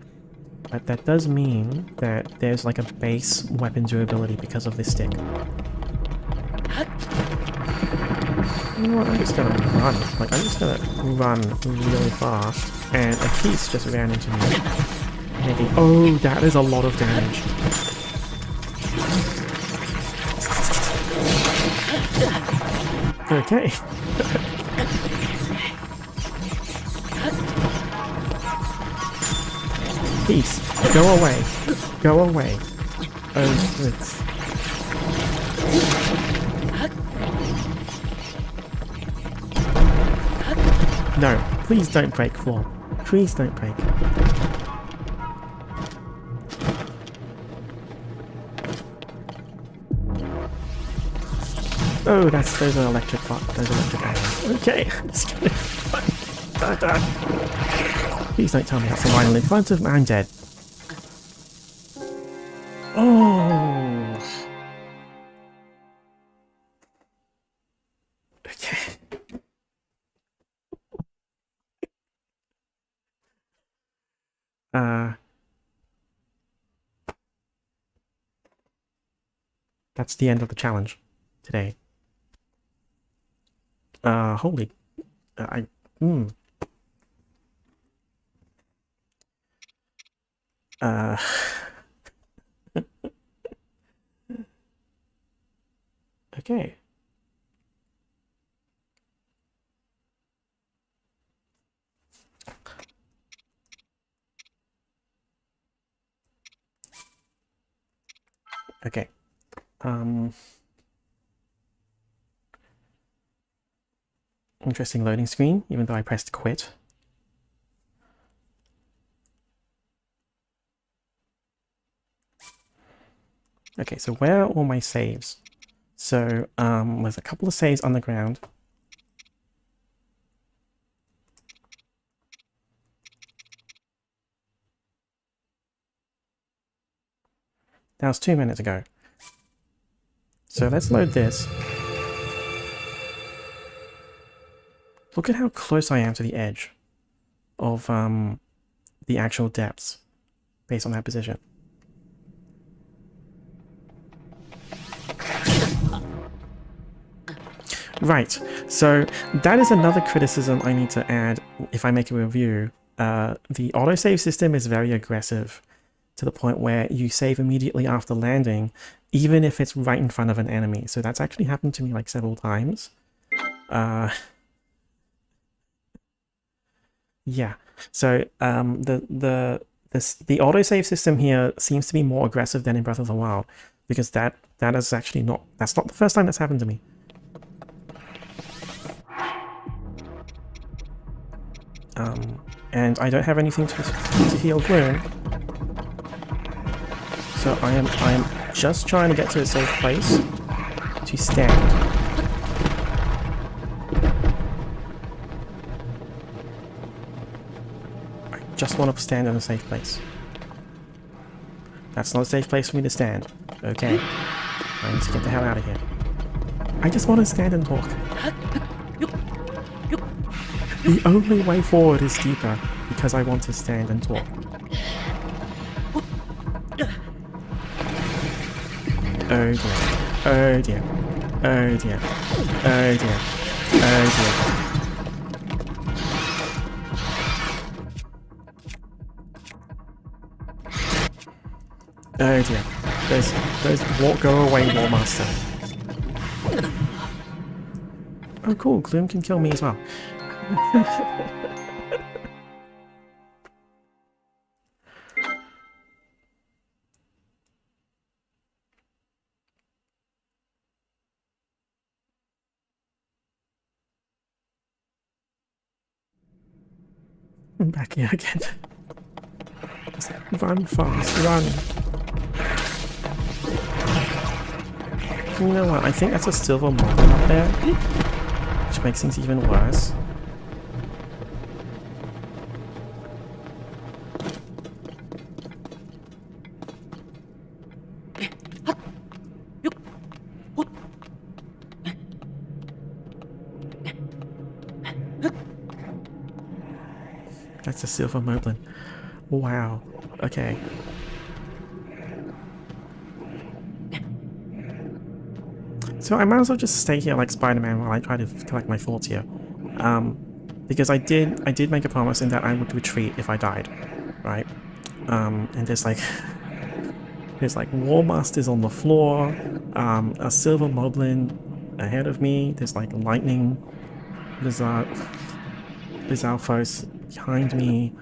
But that does mean that there's like a base weapon durability because of this stick. You know what, I'm just gonna run. Like, I'm just gonna run really fast. And a Keese just ran into me. Maybe. Oh, that is a lot of damage. Okay. Keese, go away. Go away. Oh, it's... No, please don't break, Floor. Please don't break. Oh, those are electric arrows. Okay, I'm just gonna... Please don't tell me that's a line in front of me. I'm dead. Oh. Okay. That's the end of the challenge today. Holy... Okay. Okay. Interesting loading screen, even though I pressed quit. Okay, so where are all my saves? So, there's a couple of saves on the ground. That was 2 minutes ago. So let's load this. Look at how close I am to the edge of the actual depths based on that position. Right, so that is another criticism I need to add if I make a review. The autosave system is very aggressive to the point where you save immediately after landing, even if it's right in front of an enemy. So that's actually happened to me like several times. Yeah. So the autosave system here seems to be more aggressive than in Breath of the Wild, because that is actually not that's not the first time that's happened to me. And I don't have anything to heal Gloom, so I am just trying to get to a safe place to stand. Just want to stand in a safe place. That's not a safe place for me to stand. Okay. I need to get the hell out of here. I just want to stand and talk. The only way forward is deeper because I want to stand and talk. Oh dear. Oh dear. Oh dear. Oh dear. Oh dear. Oh dear. Those won't go away, War Master. Oh cool, Gloom can kill me as well. I'm back here again. Just run fast, run. You know what, I think that's a silver mountain up there, which makes things even worse. That's a silver moblin. Wow. Okay. So I might as well just stay here like Spider-Man while I try to collect my thoughts here. Because I did make a promise in that I would retreat if I died, right? And there's like War Masters on the floor, a silver moblin ahead of me. There's like lightning, Bizarre-foes behind me.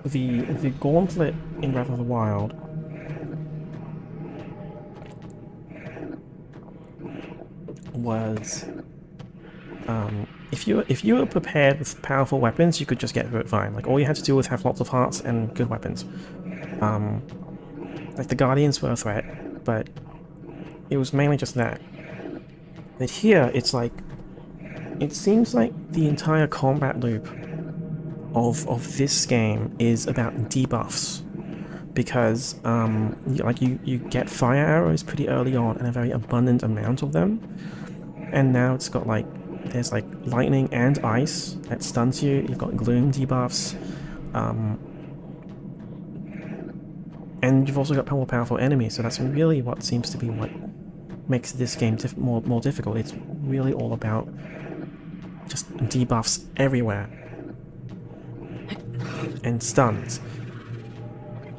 The gauntlet in Breath of the Wild was if you were prepared with powerful weapons, you could just get through it fine. Like all you had to do was have lots of hearts and good weapons. Like the Guardians were a threat, but it was mainly just that. But here, it's like it seems like the entire combat loop of this game is about debuffs, because you get fire arrows pretty early on and a very abundant amount of them, and now it's got like there's like lightning and ice that stuns you. You've got gloom debuffs, and you've also got more powerful enemies. So that's really what seems to be what makes this game more difficult. It's really all about just debuffs everywhere and stuns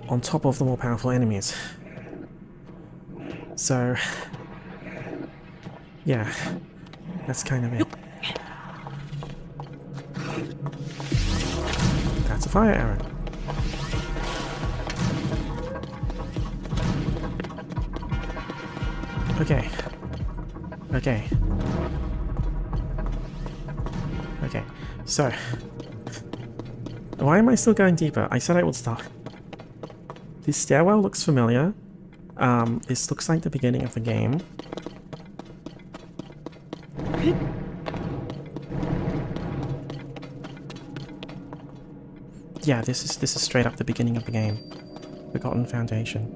on top of the more powerful enemies. So yeah, that's kind of it. That's a fire arrow. Okay. Okay. Okay. So, why am I still going deeper? I said I would stop. This stairwell looks familiar. This looks like the beginning of the game. Yeah, this is straight up the beginning of the game. Forgotten Foundation.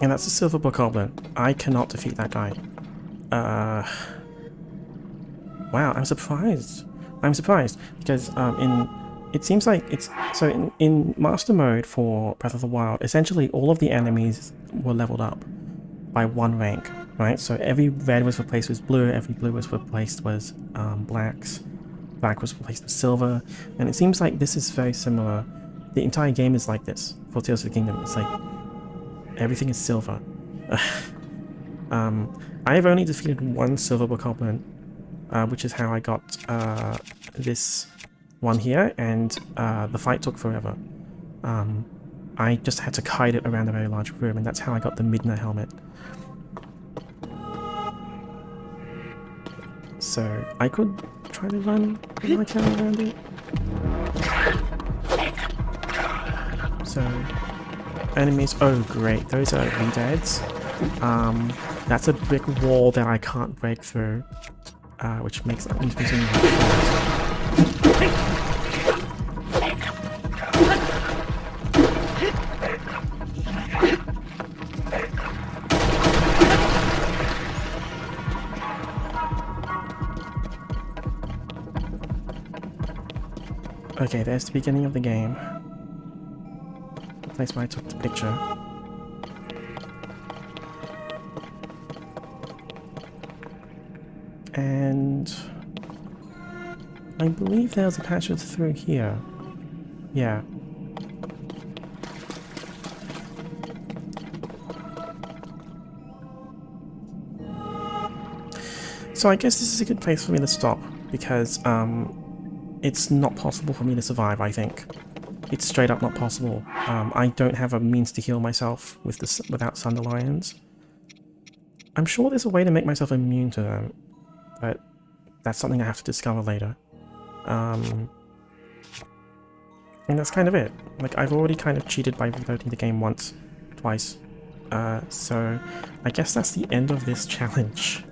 And that's a silver bokoblin. I cannot defeat that guy. Wow, I'm surprised. I'm surprised because in it seems like it's so in master mode for Breath of the Wild, essentially all of the enemies were leveled up by 1 rank, right? So every red was replaced with blue, every blue was replaced with black was replaced with silver, and it seems like this is very similar. The entire game is like this for Tears of the Kingdom. It's like everything is silver. I have only defeated 1 silver bokoblin, which is how I got this one here, and the fight took forever. I just had to kite it around a very large room, and that's how I got the Midna helmet. So I could try to run like hell around it. So enemies, oh great, those are redeads. That's a brick wall that I can't break through, which makes me really hard. Okay, there's the beginning of the game. The place where I took the picture. And I believe there's a passage through here. Yeah. So I guess this is a good place for me to stop, because it's not possible for me to survive, I think. It's straight up not possible. I don't have a means to heal myself with this without Sunderlions. I'm sure there's a way to make myself immune to them, but that's something I have to discover later. And that's kind of it. Like, I've already kind of cheated by reloading the game twice. So I guess that's the end of this challenge.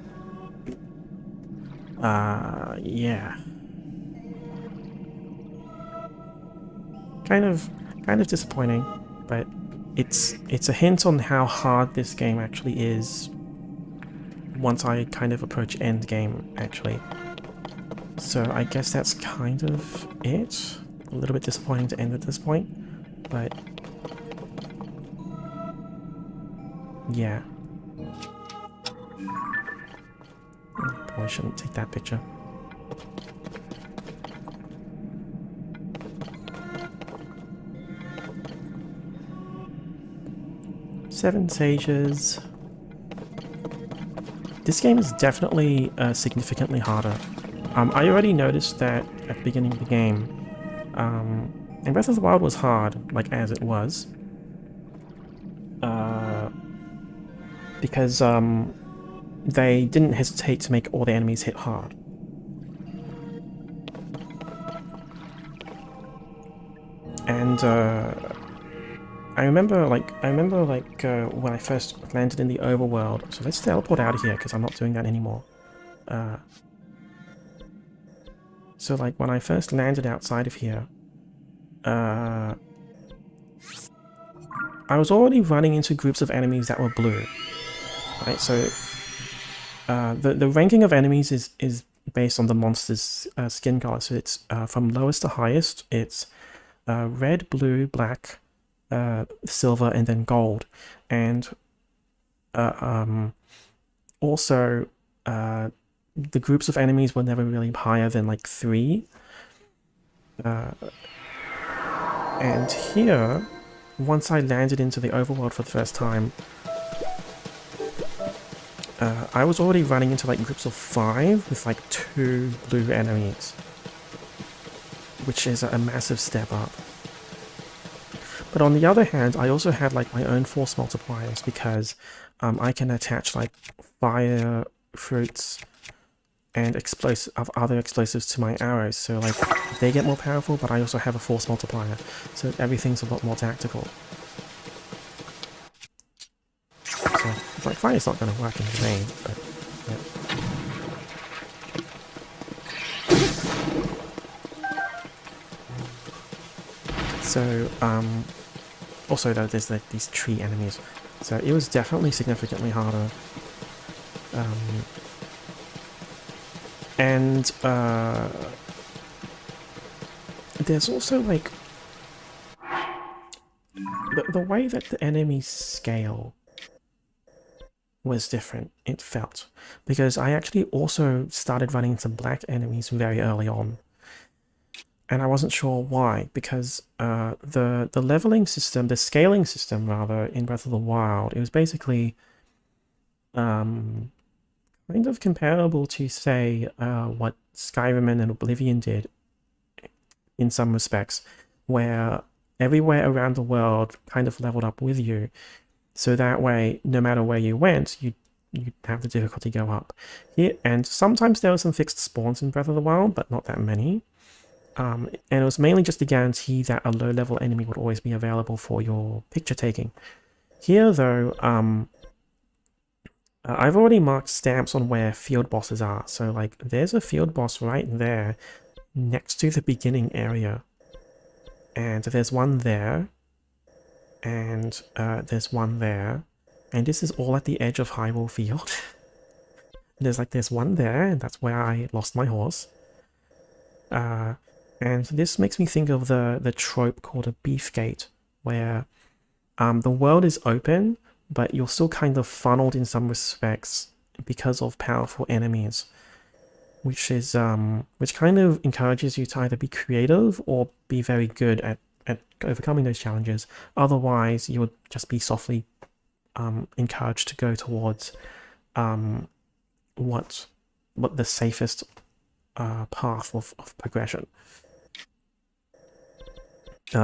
Yeah. Kind of disappointing, but it's a hint on how hard this game actually is once I kind of approach end game, actually. So I guess that's kind of it. A little bit disappointing to end at this point, but yeah. Probably shouldn't take that picture. Seven Sages. This game is definitely significantly harder. I already noticed that at the beginning of the game. And Breath of the Wild was hard, like as it was. Because they didn't hesitate to make all the enemies hit hard. And I remember when I first landed in the overworld. So let's teleport out of here because I'm not doing that anymore. So like when I first landed outside of here, I was already running into groups of enemies that were blue. Right, so the ranking of enemies is based on the monster's skin color. So it's from lowest to highest. It's red, blue, black, silver, and then gold. And also the groups of enemies were never really higher than like 3. And here, once I landed into the overworld for the first time, I was already running into like groups of 5 with like 2 blue enemies, which is a massive step up. But on the other hand, I also had like my own force multipliers because I can attach like fire, fruits, and other explosives to my arrows, so like they get more powerful, but I also have a force multiplier, so everything's a lot more tactical. So like fire's not going to work in the main, but yeah. So also though, there's like these tree enemies, so it was definitely significantly harder. there's also like the way that the enemies scale was different, it felt, because I actually also started running into black enemies very early on, and I wasn't sure why, because the leveling system, the scaling system rather, in Breath of the Wild, it was basically kind of comparable to, say, what Skyrim and Oblivion did in some respects, where everywhere around the world kind of leveled up with you, so that way, no matter where you went, you'd have the difficulty go up. Here, and sometimes there were some fixed spawns in Breath of the Wild, but not that many. And it was mainly just to guarantee that a low-level enemy would always be available for your picture taking. Here, though, I've already marked stamps on where field bosses are. So, like, there's a field boss right there, next to the beginning area. And there's one there. And there's one there. And this is all at the edge of Hyrule Field. there's one there, and that's where I lost my horse. And this makes me think of the trope called a beef gate, where the world is open, but you're still kind of funneled in some respects because of powerful enemies, which kind of encourages you to either be creative or be very good at overcoming those challenges. Otherwise, you would just be softly encouraged to go towards what the safest path of progression.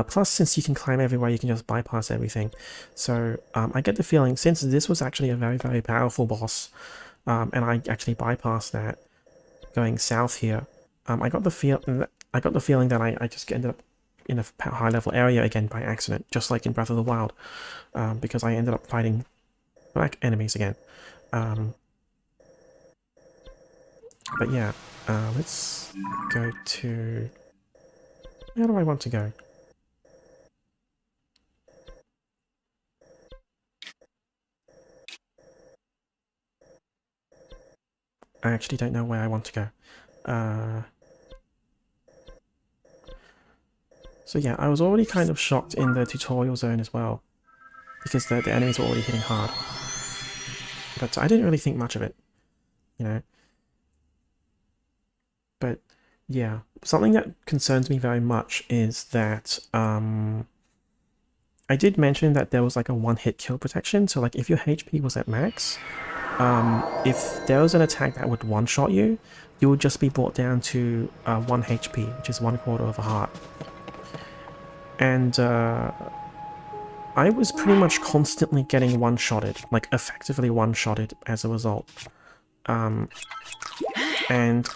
Plus, since you can climb everywhere, you can just bypass everything. So I get the feeling, since this was actually a very, very powerful boss, and I actually bypassed that going south here, I got the feeling that I just ended up in a high-level area again by accident, just like in Breath of the Wild, because I ended up fighting black enemies again. But yeah, let's go to... Where do I want to go? I actually don't know where I want to go. So yeah, I was already kind of shocked in the tutorial zone as well, because the enemies were already hitting hard. But I didn't really think much of it, you know. But yeah, something that concerns me very much is that I did mention that there was like a one-hit kill protection, so like if your HP was at max, if there was an attack that would one-shot you, you would just be brought down to 1 HP, which is 1/4 of a heart. And I was pretty much constantly getting one-shotted, like effectively one-shotted as a result. And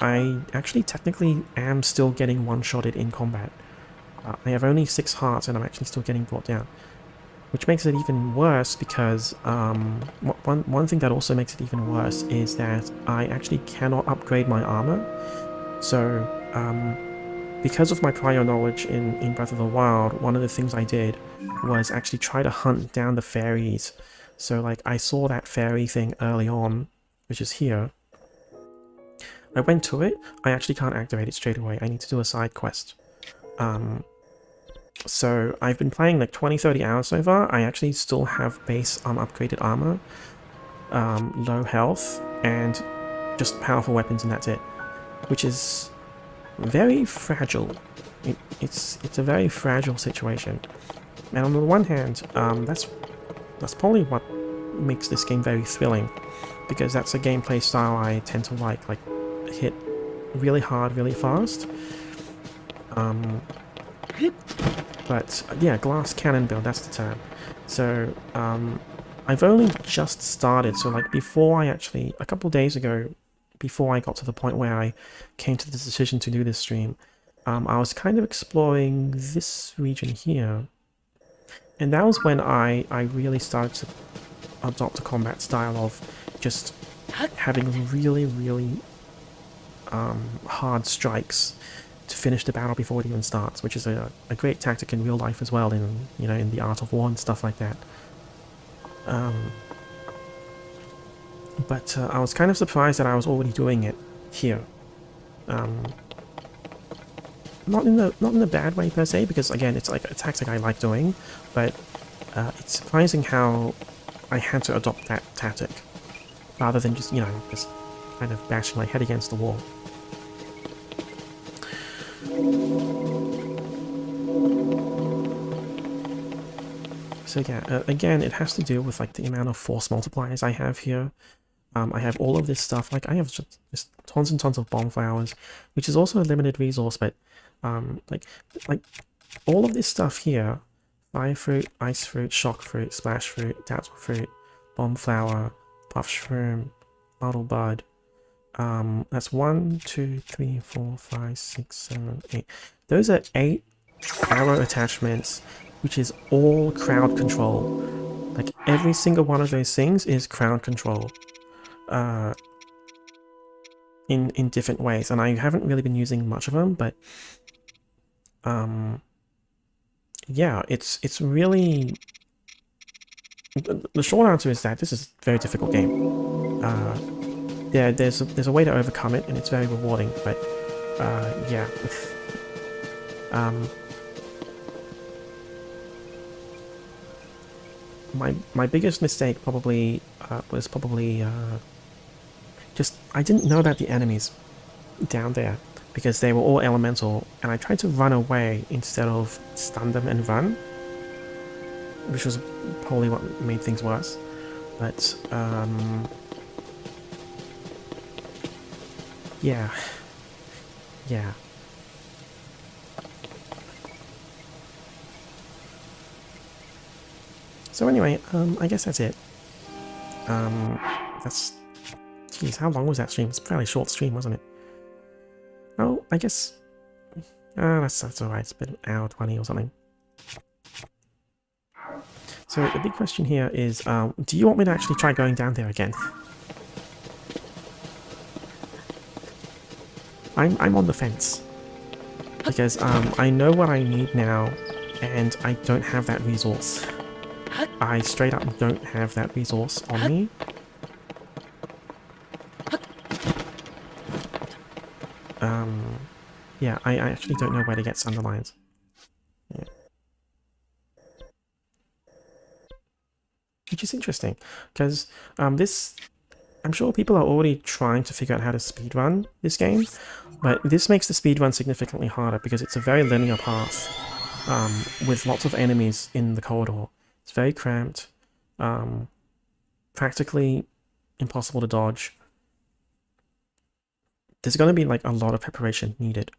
I actually technically am still getting one-shotted in combat. I have only 6 hearts and I'm actually still getting brought down. Which makes it even worse because one thing that also makes it even worse is that I actually cannot upgrade my armor. So because of my prior knowledge in Breath of the Wild, one of the things I did was actually try to hunt down the fairies. So like I saw that fairy thing early on, which is here. I went to it. I actually can't activate it straight away. I need to do a side quest. So I've been playing like 20-30 hours so far. I actually still have base upgraded armor, low health, and just powerful weapons, and that's it. Which is very fragile. It's a very fragile situation. And on the one hand, that's probably what makes this game very thrilling, because that's a gameplay style I tend to like hit really hard, really fast. But yeah, glass cannon build, that's the term. So I've only just started, so like before I actually, a couple days ago, before I got to the point where I came to the decision to do this stream, I was kind of exploring this region here. And that was when I really started to adopt a combat style of just having really, really hard strikes to finish the battle before it even starts, which is a great tactic in real life as well, in in the Art of War and stuff like that. But I was kind of surprised that I was already doing it here. not in a bad way per se, because again, it's like a tactic I like doing, but it's surprising how I had to adopt that tactic rather than just, you know, just kind of bashing my head against the wall. So yeah, again, it has to do with like the amount of force multipliers I have here. I have all of this stuff, like I have just tons and tons of bomb flowers, which is also a limited resource, but like all of this stuff here, fire fruit, ice fruit, shock fruit, splash fruit, dazzle fruit, bomb flower, puff shroom, muddle bud. That's 1, 2, 3, 4, 5, 6, 7, 8. Those are 8 arrow attachments, which is all crowd control. Like every single one of those things is crowd control. In different ways, and I haven't really been using much of them, but yeah, it's really, the short answer is that this is a very difficult game. Yeah, there's a way to overcome it, and it's very rewarding, but yeah. My biggest mistake probably was probably just I didn't know about the enemies down there, because they were all elemental, and I tried to run away instead of stun them and run, which was probably what made things worse. But yeah. So anyway, I guess that's it. That's... Jeez, how long was that stream? It's a fairly short stream, wasn't it? Oh, I guess... that's alright, it's been an hour 20 or something. So the big question here is, do you want me to actually try going down there again? I'm on the fence. Because I know what I need now, and I don't have that resource. I straight up don't have that resource on me. Yeah, I actually don't know where to get Sunderlines. Yeah. Which is interesting, because this... I'm sure people are already trying to figure out how to speedrun this game, but this makes the speedrun significantly harder because it's a very linear path with lots of enemies in the corridor. It's very cramped, practically impossible to dodge. There's going to be like a lot of preparation needed.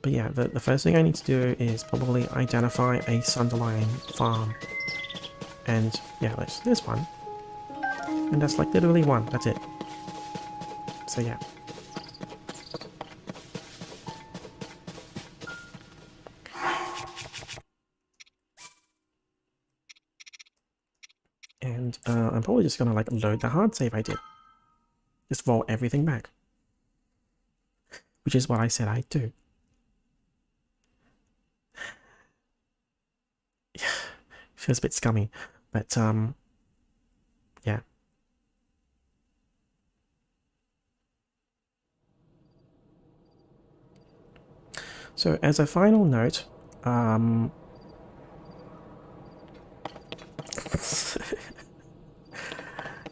But yeah, the first thing I need to do is probably identify a Sunderline farm. And yeah, there's one. And that's like literally one, that's it. So yeah. And I'm probably just gonna like load the hard save I did. Just roll everything back. Which is what I said I'd do. Yeah, feels a bit scummy, but yeah. So as a final note,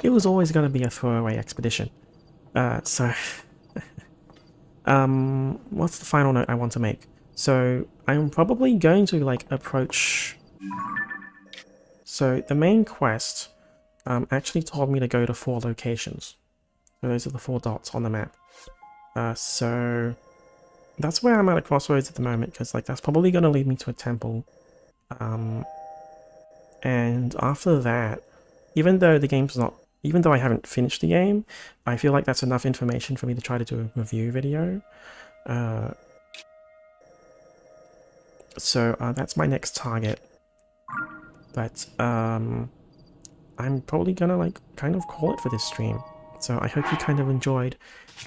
it was always going to be a throwaway expedition. So what's the final note I want to make? So I'm probably going to like approach... So the main quest actually told me to go to 4 locations. So those are the 4 dots on the map. So that's where I'm at a crossroads at the moment, because like that's probably going to lead me to a temple. And after that, even though the game's not... Even though I haven't finished the game, I feel like that's enough information for me to try to do a review video. So that's my next target. But I'm probably gonna like kind of call it for this stream. So I hope you kind of enjoyed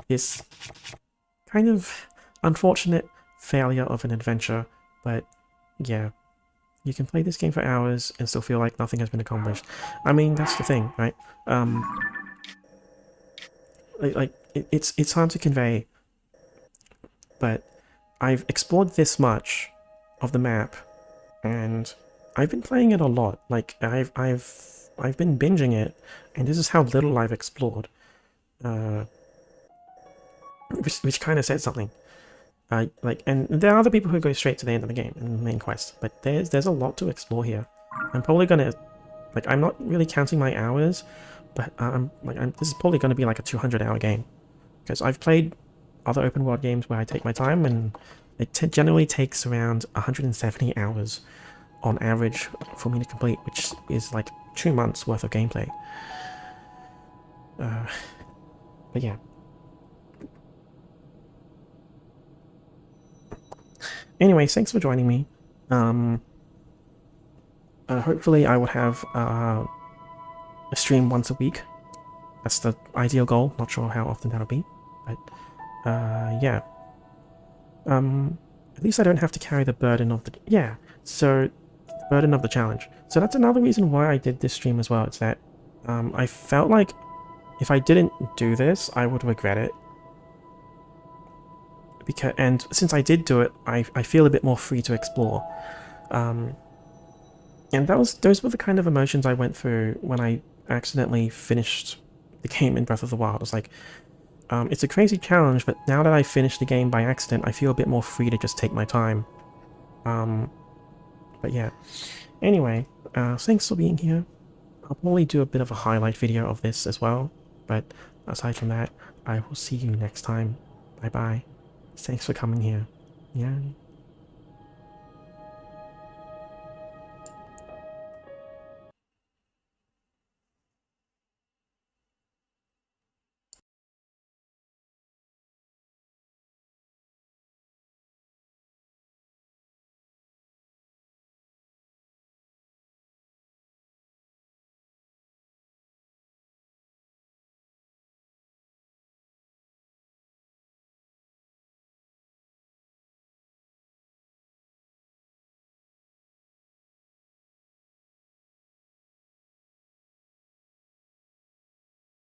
this kind of unfortunate failure of an adventure. But yeah, you can play this game for hours and still feel like nothing has been accomplished. I mean, that's the thing, right? it's hard to convey, but I've explored this much of the map, and I've been playing it a lot. Like I've been binging it, and this is how little I've explored, which kind of says something. And there are other people who go straight to the end of the game in the main quest, but there's a lot to explore here. I'm probably gonna, like, I'm not really counting my hours, but this is probably gonna be like a 200-hour game, because I've played other open world games where I take my time, and it generally takes around 170 hours on average for me to complete, which is like 2 months worth of gameplay. But yeah. Anyway, thanks for joining me. Hopefully I would have a stream once a week. That's the ideal goal. Not sure how often that'll be, but yeah. At least I don't have to carry the burden of the burden of the challenge. So that's another reason why I did this stream as well. It's that I felt like if I didn't do this, I would regret it. And since I did do it, I feel a bit more free to explore. And those were the kind of emotions I went through when I accidentally finished the game in Breath of the Wild. It's like, it's a crazy challenge, but now that I finished the game by accident, I feel a bit more free to just take my time. But yeah. Anyway, thanks for being here. I'll probably do a bit of a highlight video of this as well, but aside from that, I will see you next time. Bye bye. Thanks for coming here. Yeah.